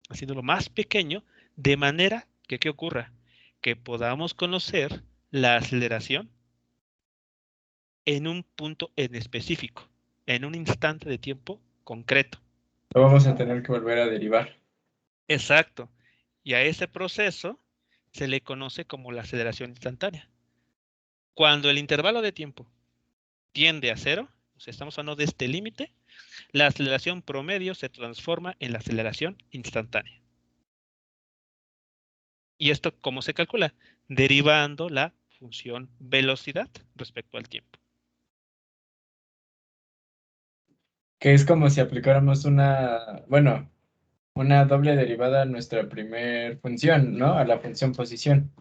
haciéndolo más pequeño, de manera que, ¿qué ocurra? Que podamos conocer la aceleración en un punto en específico, en un instante de tiempo concreto. Lo vamos a tener que volver a derivar. Exacto. Y a ese proceso se le conoce como la aceleración instantánea. Cuando el intervalo de tiempo tiende a cero, o sea, estamos hablando de este límite, la aceleración promedio se transforma en la aceleración instantánea. ¿Y esto cómo se calcula? Derivando la función velocidad respecto al tiempo. Que es como si aplicáramos una doble derivada a nuestra primer función, ¿no? A la función posición.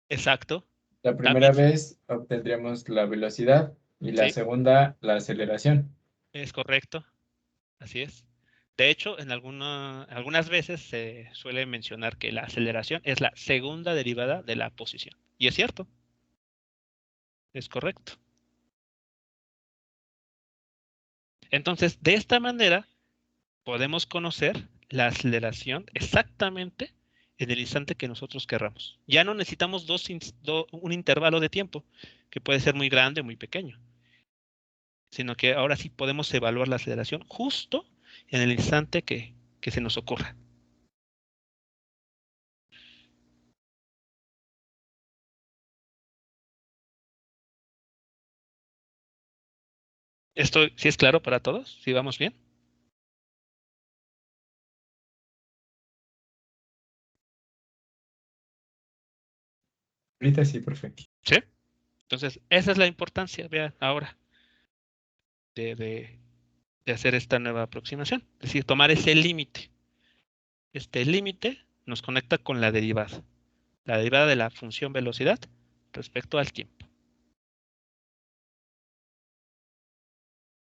Exacto. La primera También, vez obtendríamos la velocidad y la sí, segunda la aceleración. es correcto. Así es. De hecho, en algunas veces se suele mencionar que la aceleración es la segunda derivada de la posición. Y es cierto, es correcto. Entonces, de esta manera, podemos conocer la aceleración exactamente en el instante que nosotros querramos. Ya no necesitamos un intervalo de tiempo, que puede ser muy grande o muy pequeño, sino que ahora sí podemos evaluar la aceleración justo en el instante que se nos ocurra. ¿Esto sí es claro para todos? ¿Sí vamos bien? Ahorita sí, profe. ¿Sí? Entonces, esa es la importancia, vean, ahora, de hacer esta nueva aproximación. Es decir, tomar ese límite. Este límite nos conecta con la derivada de la función velocidad respecto al tiempo.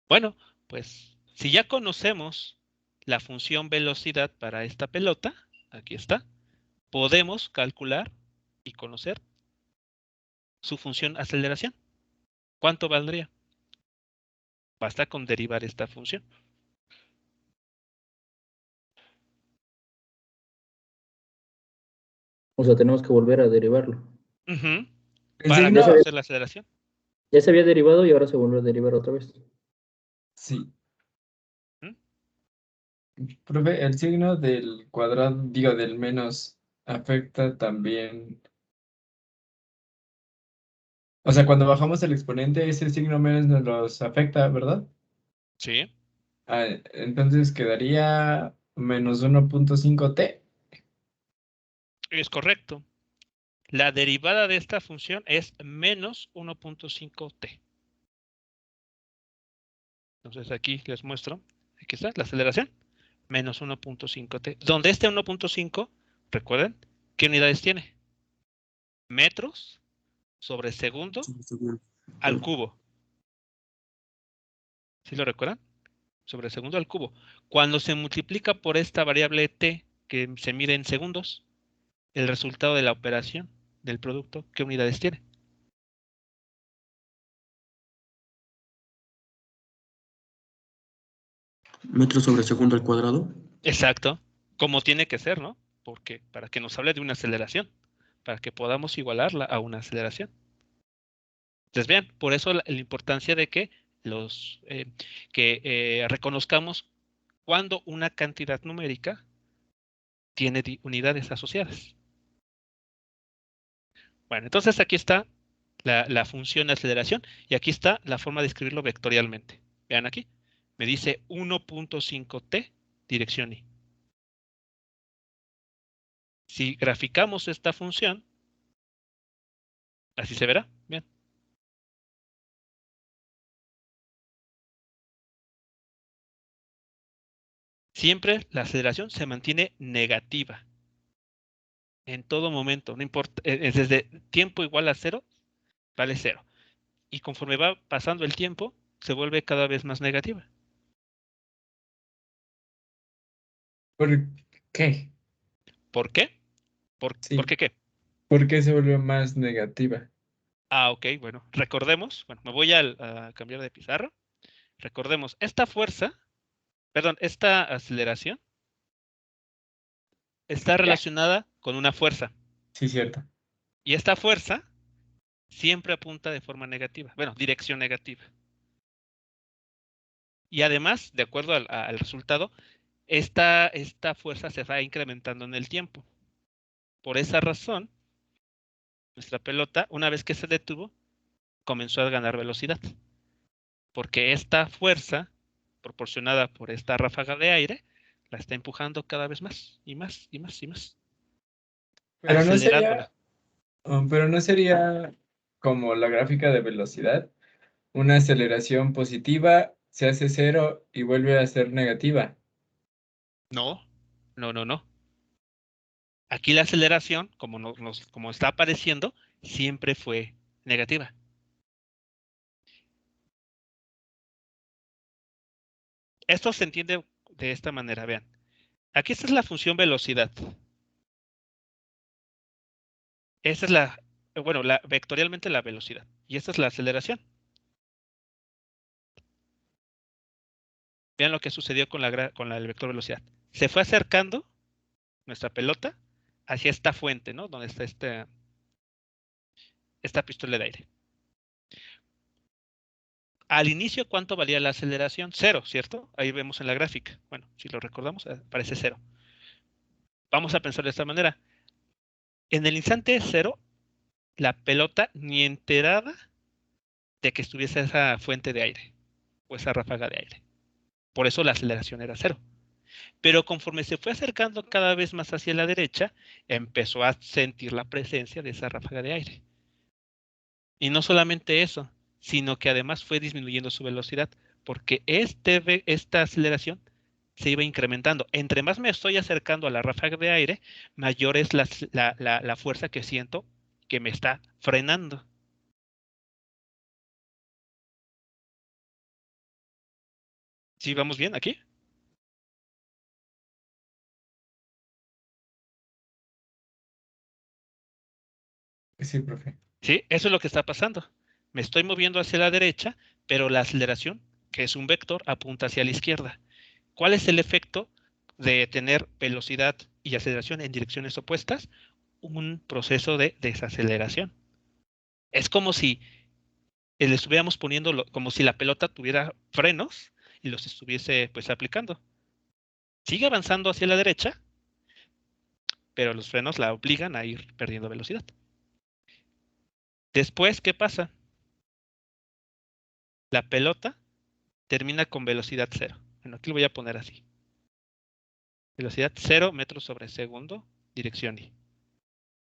Bueno, pues si ya conocemos la función velocidad para esta pelota, aquí está, podemos calcular y conocer su función aceleración. ¿Cuánto valdría? Basta con derivar esta función. O sea, tenemos que volver a derivarlo. Ujú. El Para signo, conocer la aceleración. Ya se había derivado y ahora se volvió a derivar otra vez. sí. ¿Mm? Profe, el signo del cuadrado, digo, del menos, afecta también. O sea, cuando bajamos el exponente, ese signo menos nos los afecta, ¿verdad? Sí, Entonces quedaría menos 1.5t. es correcto. La derivada de esta función es menos 1.5t. Entonces aquí les muestro, aquí está la aceleración, menos 1.5t. Donde este 1.5, recuerden, ¿qué unidades tiene? Metros sobre segundo al cubo. ¿Sí lo recuerdan? Sobre segundo al cubo. Cuando se multiplica por esta variable t que se mide en segundos, el resultado de la operación del producto, ¿qué unidades tiene? Metros sobre segundo al cuadrado. Exacto, como tiene que ser, ¿no? Porque para que nos hable de una aceleración, para que podamos igualarla a una aceleración. Entonces, vean, por eso la importancia de que reconozcamos cuando una cantidad numérica tiene unidades asociadas. Bueno, entonces aquí está la función de aceleración y aquí está la forma de escribirlo vectorialmente. Vean aquí, me dice 1.5t dirección y. Si graficamos esta función, así se verá. Bien. Siempre la aceleración se mantiene negativa. En todo momento. No importa. Desde tiempo igual a 0, vale 0. Y conforme va pasando el tiempo, se vuelve cada vez más negativa. ¿Por qué? ¿Por qué? ¿Por Sí, qué qué? ¿por qué se volvió más negativa? Ah, ok, bueno. Recordemos. Bueno, me voy a cambiar de pizarra. Recordemos, esta aceleración está Ya. relacionada con una fuerza. Sí, cierto. Y esta fuerza siempre apunta de forma negativa. Bueno, dirección negativa. Y además, de acuerdo al resultado, esta fuerza se va incrementando en el tiempo. Por esa razón, nuestra pelota, una vez que se detuvo, comenzó a ganar velocidad. Porque esta fuerza, proporcionada por esta ráfaga de aire, la está empujando cada vez más y más y más y más, Pero no acelerándola. sería, pero no sería como la gráfica de velocidad, una aceleración positiva se hace cero y vuelve a ser negativa. No. Aquí la aceleración, como está apareciendo, siempre fue negativa. Esto se entiende de esta manera, vean. Aquí esta es la función velocidad. Esta es vectorialmente la velocidad. Y esta es la aceleración. Vean lo que sucedió con el vector velocidad. Se fue acercando nuestra pelota hacia esta fuente, ¿no? Donde está esta pistola de aire. Al inicio, ¿cuánto valía la aceleración? 0, ¿cierto? Ahí vemos en la gráfica. Bueno, si lo recordamos, aparece 0. Vamos a pensar de esta manera. En el instante 0, la pelota ni enterada de que estuviese esa fuente de aire o esa ráfaga de aire. Por eso la aceleración era 0. Pero conforme se fue acercando cada vez más hacia la derecha, empezó a sentir la presencia de esa ráfaga de aire. Y no solamente eso, sino que además fue disminuyendo su velocidad, porque esta aceleración se iba incrementando. Entre más me estoy acercando a la ráfaga de aire, mayor es la fuerza que siento que me está frenando. ¿Sí vamos bien aquí? Sí, profe. Sí, eso es lo que está pasando. Me estoy moviendo hacia la derecha, pero la aceleración, que es un vector, apunta hacia la izquierda. ¿Cuál es el efecto de tener velocidad y aceleración en direcciones opuestas? Un proceso de desaceleración. Es como si le estuviéramos poniendo, como si la pelota tuviera frenos y los estuviese pues aplicando. Sigue avanzando hacia la derecha, pero los frenos la obligan a ir perdiendo velocidad. Después, ¿qué pasa? La pelota termina con velocidad 0. Bueno, aquí lo voy a poner así. Velocidad 0 metros sobre segundo, dirección I.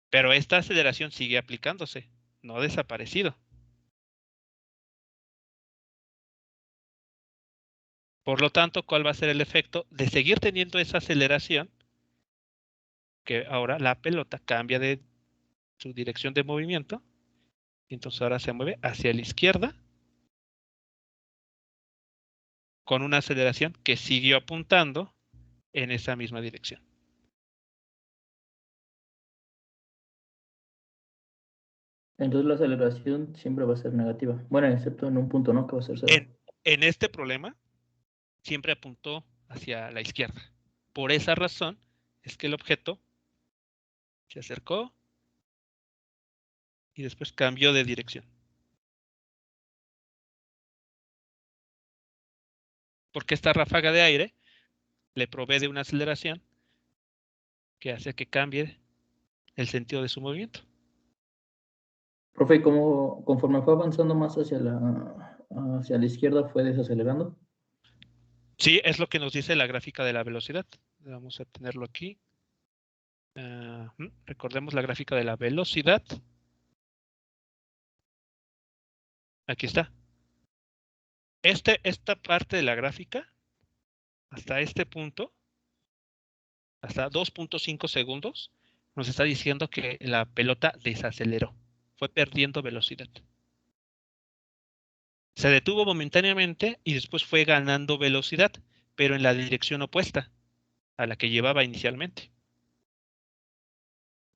Pero esta aceleración sigue aplicándose, no ha desaparecido. Por lo tanto, ¿cuál va a ser el efecto de seguir teniendo esa aceleración? Que ahora la pelota cambia de su dirección de movimiento y entonces ahora se mueve hacia la izquierda con una aceleración que siguió apuntando en esa misma dirección. Entonces la aceleración siempre va a ser negativa. Bueno, excepto en un punto, ¿no? Que va a ser 0. En este problema siempre apuntó hacia la izquierda. Por esa razón es que el objeto se acercó y después cambió de dirección. Porque esta ráfaga de aire le provee de una aceleración que hace que cambie el sentido de su movimiento. Profe, ¿cómo conforme fue avanzando más hacia la izquierda fue desacelerando? Sí, es lo que nos dice la gráfica de la velocidad. Vamos a tenerlo aquí. Recordemos la gráfica de la velocidad. Aquí está. Esta parte de la gráfica, hasta este punto, hasta 2.5 segundos, nos está diciendo que la pelota desaceleró. Fue perdiendo velocidad. Se detuvo momentáneamente y después fue ganando velocidad, pero en la dirección opuesta a la que llevaba inicialmente.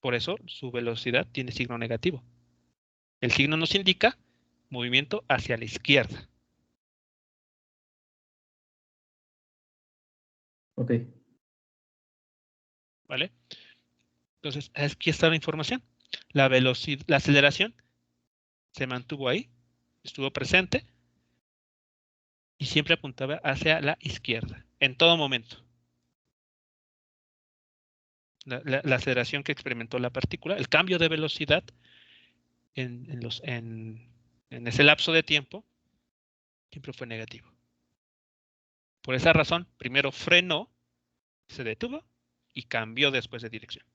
Por eso su velocidad tiene signo negativo. El signo nos indica movimiento hacia la izquierda. Ok. ¿Vale? Entonces, aquí está la información. La aceleración se mantuvo ahí, estuvo presente y siempre apuntaba hacia la izquierda, en todo momento. La aceleración que experimentó la partícula, el cambio de velocidad en ese lapso de tiempo, siempre fue negativo. Por esa razón, primero frenó, se detuvo y cambió después de dirección.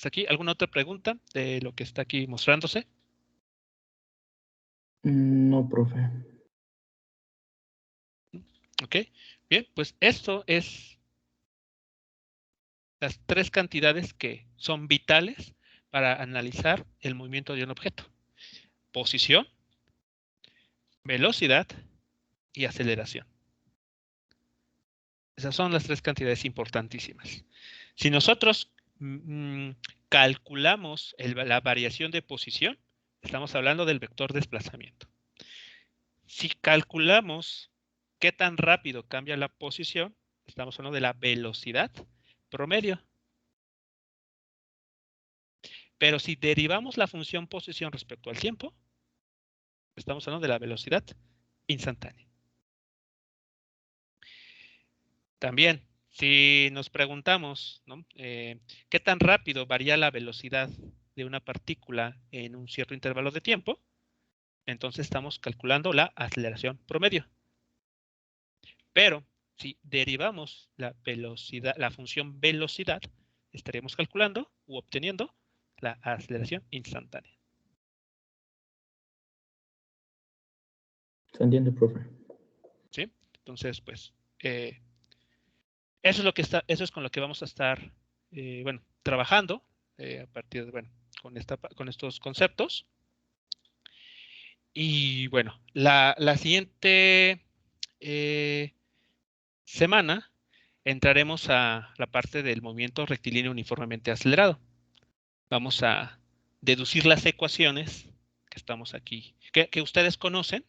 ¿Hasta aquí? ¿Alguna otra pregunta de lo que está aquí mostrándose? No, profe. Ok, bien, pues esto es las tres cantidades que son vitales para analizar el movimiento de un objeto. Posición, velocidad y aceleración. Esas son las tres cantidades importantísimas. Si nosotros calculamos la variación de posición, estamos hablando del vector desplazamiento. Si calculamos qué tan rápido cambia la posición, estamos hablando de la velocidad promedio. Pero si derivamos la función posición respecto al tiempo, estamos hablando de la velocidad instantánea. También, si nos preguntamos, ¿no? ¿Qué tan rápido varía la velocidad de una partícula en un cierto intervalo de tiempo? Entonces estamos calculando la aceleración promedio. Pero si derivamos la velocidad, la función velocidad, estaríamos calculando u obteniendo la aceleración instantánea. Se entiende, profe. ¿Sí? Entonces, pues, eso es con lo que vamos a estar, bueno, trabajando a partir de, bueno, con estos conceptos. Y bueno, la siguiente semana entraremos a la parte del movimiento rectilíneo uniformemente acelerado. Vamos a deducir las ecuaciones que estamos aquí, que ustedes conocen,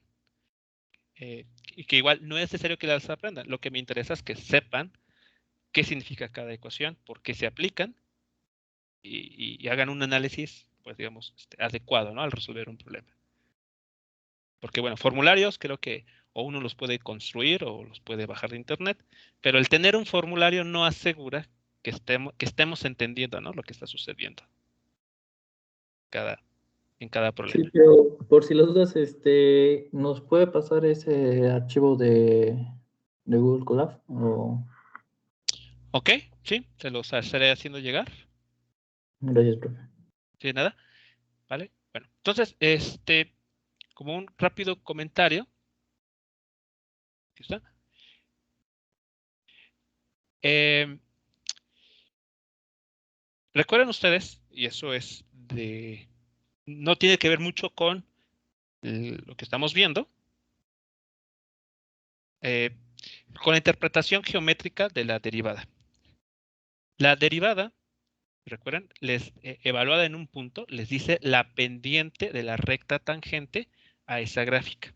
y que igual no es necesario que las aprendan. Lo que me interesa es que sepan qué significa cada ecuación, por qué se aplican y hagan un análisis, pues digamos, adecuado, ¿no? Al resolver un problema. Porque, bueno, formularios creo que o uno los puede construir o los puede bajar de internet, pero el tener un formulario no asegura que estemos entendiendo, ¿no? Lo que está sucediendo en cada Sí, problema. pero por si las dudas, ¿nos puede pasar ese archivo de Google Colab? Ok, sí, se los estaré haciendo llegar. Gracias, profe. ¿Sí, nada? ¿Vale? Bueno, entonces, como un rápido comentario, aquí está. Recuerden ustedes, y eso es no tiene que ver mucho con lo que estamos viendo, con la interpretación geométrica de la derivada. La derivada, recuerden, evaluada en un punto, les dice la pendiente de la recta tangente a esa gráfica.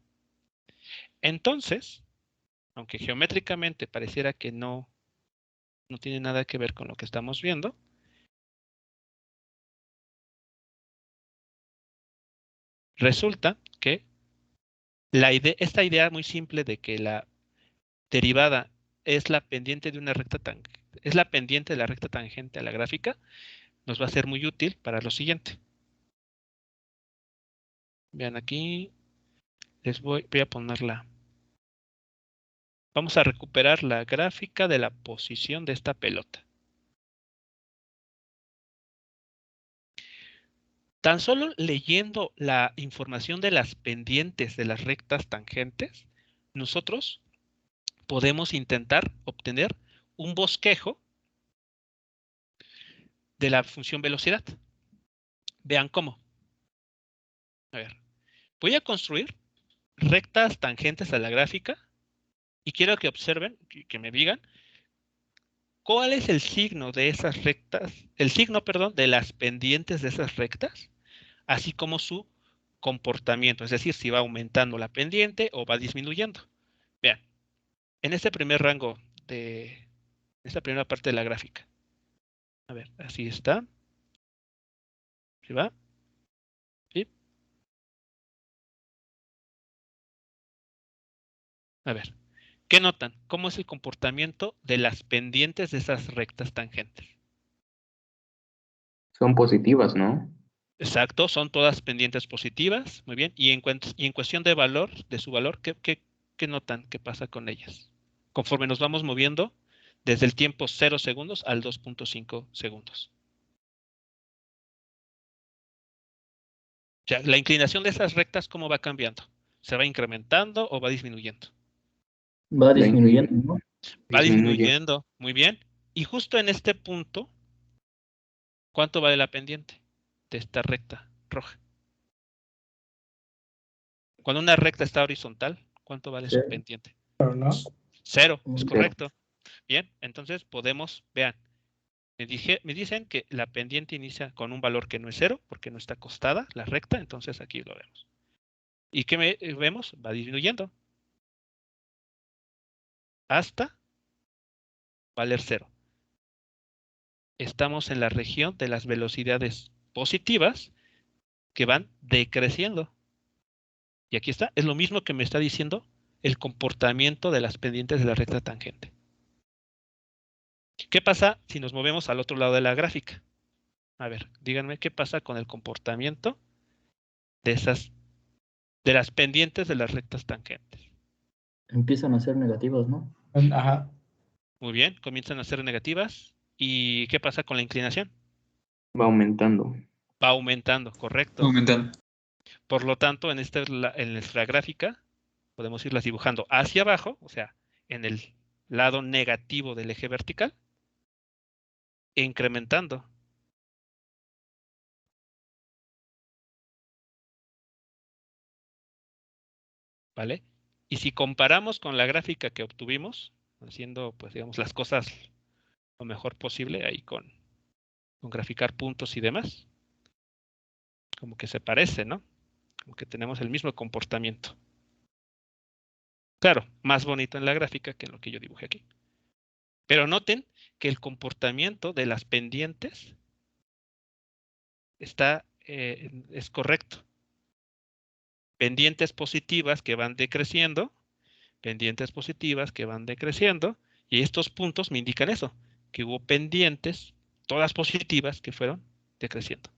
Entonces, aunque geométricamente pareciera que no tiene nada que ver con lo que estamos viendo, resulta que esta idea muy simple de que la derivada es la pendiente de una recta es la pendiente de la recta tangente a la gráfica, nos va a ser muy útil para lo siguiente. Vean aquí, voy a ponerla. Vamos a recuperar la gráfica de la posición de esta pelota. Tan solo leyendo la información de las pendientes de las rectas tangentes, nosotros podemos intentar obtener un bosquejo de la función velocidad. Vean cómo. A ver, voy a construir rectas tangentes a la gráfica y quiero que observen, que me digan cuál es el signo de esas rectas, el signo, perdón, de las pendientes de esas rectas, así como su comportamiento, es decir, si va aumentando la pendiente o va disminuyendo. Vean, en este primer rango de esta primera parte de la gráfica. A ver, así está. ¿Sí va? ¿Sí? A ver, ¿qué notan? ¿Cómo es el comportamiento de las pendientes de esas rectas tangentes? Son positivas, ¿no? Exacto, son todas pendientes positivas. Muy bien. Y en cuestión de valor, de su valor, ¿qué notan? ¿Qué pasa con ellas? Conforme nos vamos moviendo desde el tiempo 0 segundos al 2.5 segundos. sea, la inclinación de esas rectas, ¿cómo va cambiando? ¿Se va incrementando o va disminuyendo? Va La disminuyendo, ¿no? Va disminuye. disminuyendo, muy bien. Y justo en este punto, ¿cuánto vale la pendiente de esta recta roja? Cuando una recta está horizontal, ¿cuánto vale su Cero. pendiente? Pero no. 0, es Mm. correcto. Bien, entonces podemos, vean, me dicen que la pendiente inicia con un valor que no es 0, porque no está acostada la recta, entonces aquí lo vemos. ¿Y qué vemos? Va disminuyendo hasta valer 0. Estamos en la región de las velocidades positivas que van decreciendo. Y aquí está, es lo mismo que me está diciendo el comportamiento de las pendientes de la recta tangente. ¿Qué pasa si nos movemos al otro lado de la gráfica? A ver, díganme qué pasa con el comportamiento de las pendientes de las rectas tangentes. Empiezan a ser negativos, ¿no? Ajá. Muy bien, comienzan a ser negativas. ¿Y qué pasa con la inclinación? Va aumentando. Va aumentando, correcto. Aumentando. Por lo tanto, en nuestra gráfica podemos irlas dibujando hacia abajo, o sea, en el lado negativo del eje vertical, e incrementando. ¿Vale? Y si comparamos con la gráfica que obtuvimos, haciendo, pues, digamos, las cosas lo mejor posible ahí con graficar puntos y demás, como que se parece, ¿no? Como que tenemos el mismo comportamiento. Claro, más bonito en la gráfica que en lo que yo dibujé aquí. Pero noten que el comportamiento de las pendientes es correcto. Pendientes positivas que van decreciendo, pendientes positivas que van decreciendo, y estos puntos me indican eso, que hubo pendientes, todas positivas, que fueron decreciendo.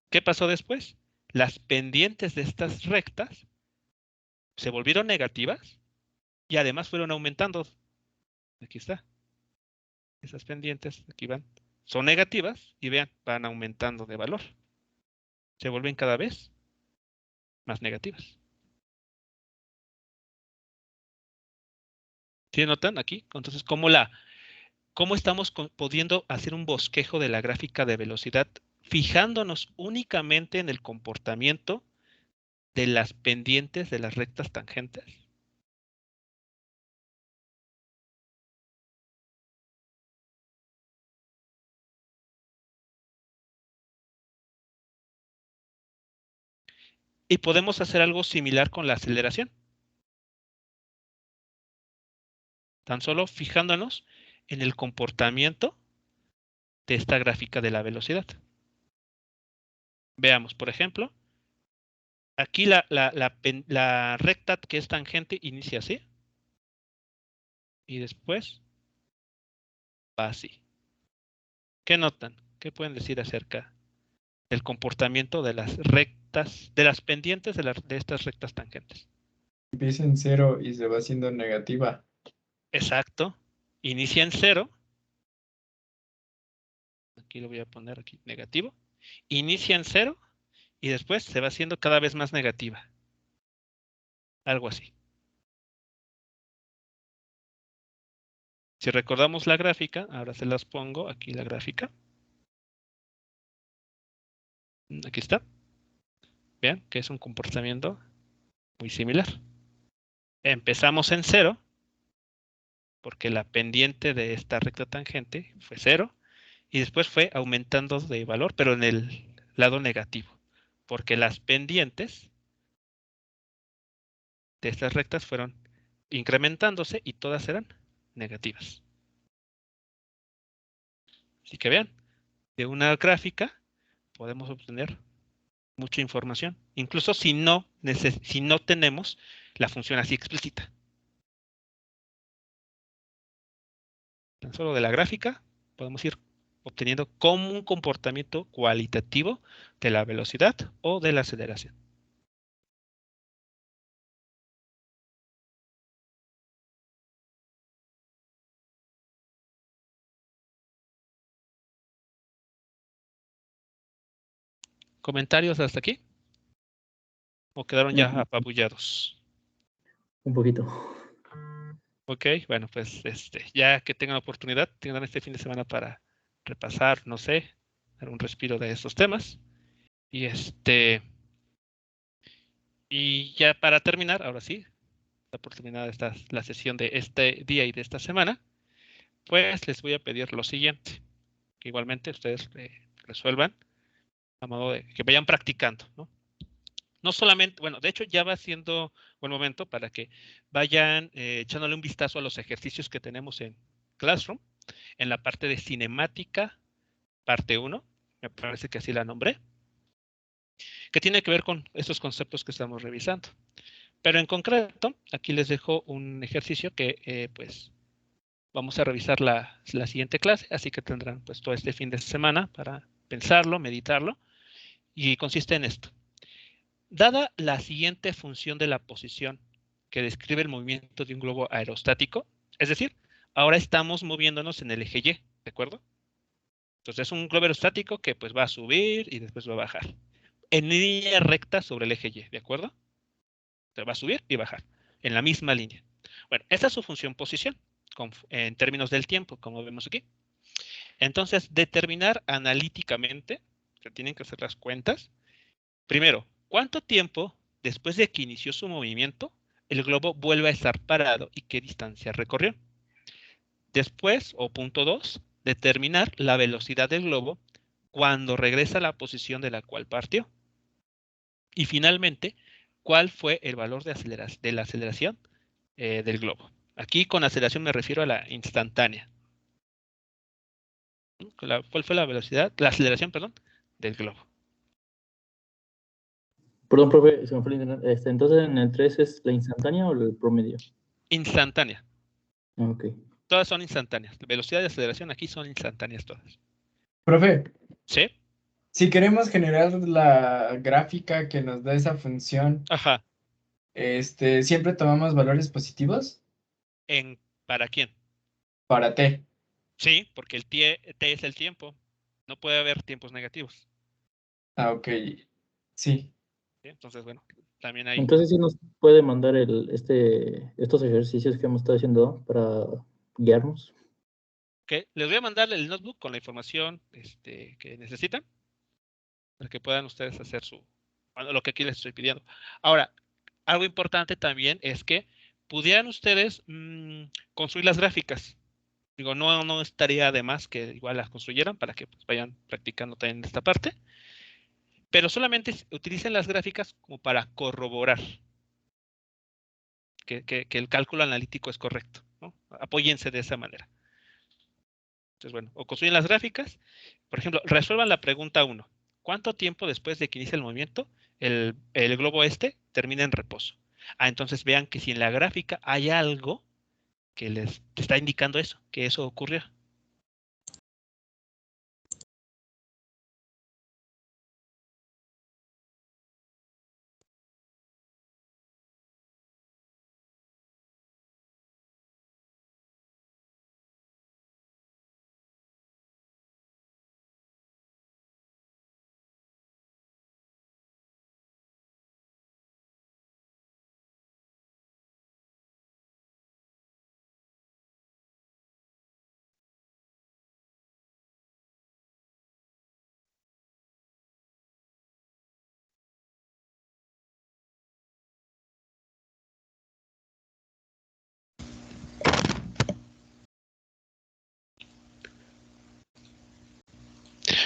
¿Qué pasó después? Las pendientes de estas rectas se volvieron negativas y además fueron aumentando. Aquí está. Esas pendientes, aquí van, son negativas y vean, van aumentando de valor. Se vuelven cada vez más negativas. ¿Sí notan aquí? Entonces, ¿cómo estamos pudiendo hacer un bosquejo de la gráfica de velocidad fijándonos únicamente en el comportamiento de las pendientes de las rectas tangentes? Y podemos hacer algo similar con la aceleración. Tan solo fijándonos en el comportamiento de esta gráfica de la velocidad. Veamos, por ejemplo, aquí la recta que es tangente inicia así. Y después va así. ¿Qué notan? ¿Qué pueden decir acerca del comportamiento de las rectas, de las pendientes de estas rectas tangentes? Empieza en 0 y se va haciendo negativa. Exacto. Inicia en 0. Aquí lo voy a poner aquí negativo. Inicia en 0 y después se va haciendo cada vez más negativa. Algo así. Si recordamos la gráfica, ahora se las pongo aquí la gráfica. Aquí está. Vean que es un comportamiento muy similar. Empezamos en 0 porque la pendiente de esta recta tangente fue 0 y después fue aumentando de valor, pero en el lado negativo, porque las pendientes de estas rectas fueron incrementándose y todas eran negativas. Así que vean, de una gráfica podemos obtener mucha información, incluso si no tenemos la función así explícita. Tan solo de la gráfica podemos ir obteniendo como un comportamiento cualitativo de la velocidad o de la aceleración. ¿Comentarios hasta aquí? ¿O quedaron ya Ujú. apabullados? Un poquito. Ok, bueno, pues ya que tengan oportunidad, tengan este fin de semana para repasar, no sé, dar un respiro de estos temas. Y y ya para terminar, ahora sí, por terminada la sesión de este día y de esta semana, pues les voy a pedir lo siguiente, que igualmente ustedes resuelvan a modo de que vayan practicando, ¿no? No solamente, bueno, de hecho ya va siendo buen momento para que vayan echándole un vistazo a los ejercicios que tenemos en Classroom, en la parte de cinemática, parte 1, me parece que así la nombré, que tiene que ver con estos conceptos que estamos revisando. Pero en concreto, aquí les dejo un ejercicio que pues vamos a revisar la siguiente clase, así que tendrán pues todo este fin de semana para pensarlo, meditarlo, y consiste en esto. Dada la siguiente función de la posición que describe el movimiento de un globo aerostático, es decir, ahora estamos moviéndonos en el eje Y, ¿de acuerdo? Entonces es un globo aerostático que pues va a subir y después va a bajar. En línea recta sobre el eje Y, ¿de acuerdo? Entonces va a subir y bajar, en la misma línea. Bueno, esta es su función posición, en términos del tiempo, como vemos aquí. Entonces, determinar analíticamente, se tienen que hacer las cuentas. Primero, ¿cuánto tiempo después de que inició su movimiento el globo vuelve a estar parado y qué distancia recorrió? Después, o punto 2, determinar la velocidad del globo cuando regresa a la posición de la cual partió. Y finalmente, ¿cuál fue el valor de la aceleración del globo? Aquí con aceleración me refiero a la instantánea. ¿Cuál fue la velocidad, la aceleración, perdón, del globo? Perdón, profe, se me fue el internet. Entonces, ¿en el 3 es la instantánea o el promedio? Instantánea. Ok. Todas son instantáneas. Velocidad y aceleración aquí son instantáneas todas. Profe, ¿Sí? si queremos generar la gráfica que nos da esa función, Ajá. ¿siempre tomamos valores positivos? ¿Para quién? Para T. Sí, porque el t es el tiempo. No puede haber tiempos negativos. Ah, ok. Sí. ¿Sí? Entonces, bueno, también hay. Entonces, sí nos puede mandar estos ejercicios que hemos estado haciendo para guiarnos. ¿Qué? Les voy a mandar el notebook con la información que necesitan para que puedan ustedes hacer lo que aquí les estoy pidiendo. Ahora, algo importante también es que pudieran ustedes construir las gráficas. Digo, no estaría de más que igual las construyeran para que pues, vayan practicando también esta parte, pero solamente utilicen las gráficas como para corroborar que el cálculo analítico es correcto, ¿no? Apóyense de esa manera. Entonces, bueno, o construyen las gráficas. Por ejemplo, resuelvan la pregunta 1. ¿Cuánto tiempo después de que inicie el movimiento el globo termina en reposo? Entonces vean que si en la gráfica hay algo que les está indicando eso, que eso ocurrió.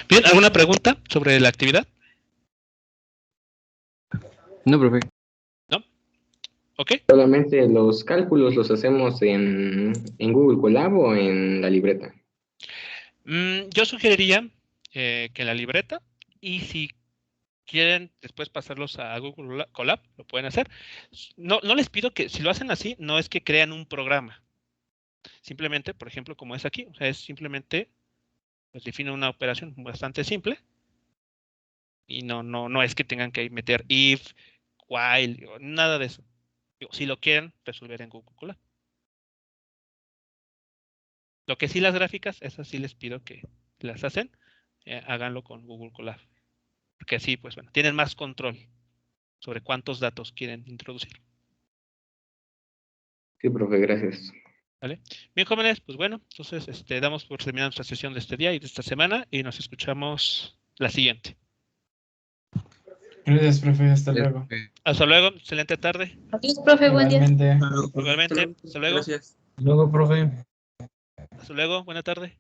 Bien, ¿alguna pregunta sobre la actividad? No, profe. ¿No? ¿Ok? Solamente los cálculos los hacemos en Google Colab o en la libreta. Yo sugeriría que en la libreta, y si quieren después pasarlos a Google Colab, lo pueden hacer. No les pido que, si lo hacen así, no es que crean un programa. Simplemente, por ejemplo, como es aquí, o sea, es simplemente, pues define una operación bastante simple y no es que tengan que meter if, while, nada de eso. Si lo quieren resolver en Google Colab. Lo que sí las gráficas, esas sí les pido que las hacen, háganlo con Google Colab. Porque así, pues bueno, tienen más control sobre cuántos datos quieren introducir. Sí, profe, gracias. ¿Vale? Bien, jóvenes, pues bueno, entonces damos por terminada nuestra sesión de este día y de esta semana y nos escuchamos la siguiente. Gracias, profe. Hasta luego. Hasta luego, excelente tarde. Adiós, profe, buen día. Igualmente. Igualmente, hasta luego. Gracias. Luego, profe. Hasta luego, buena tarde.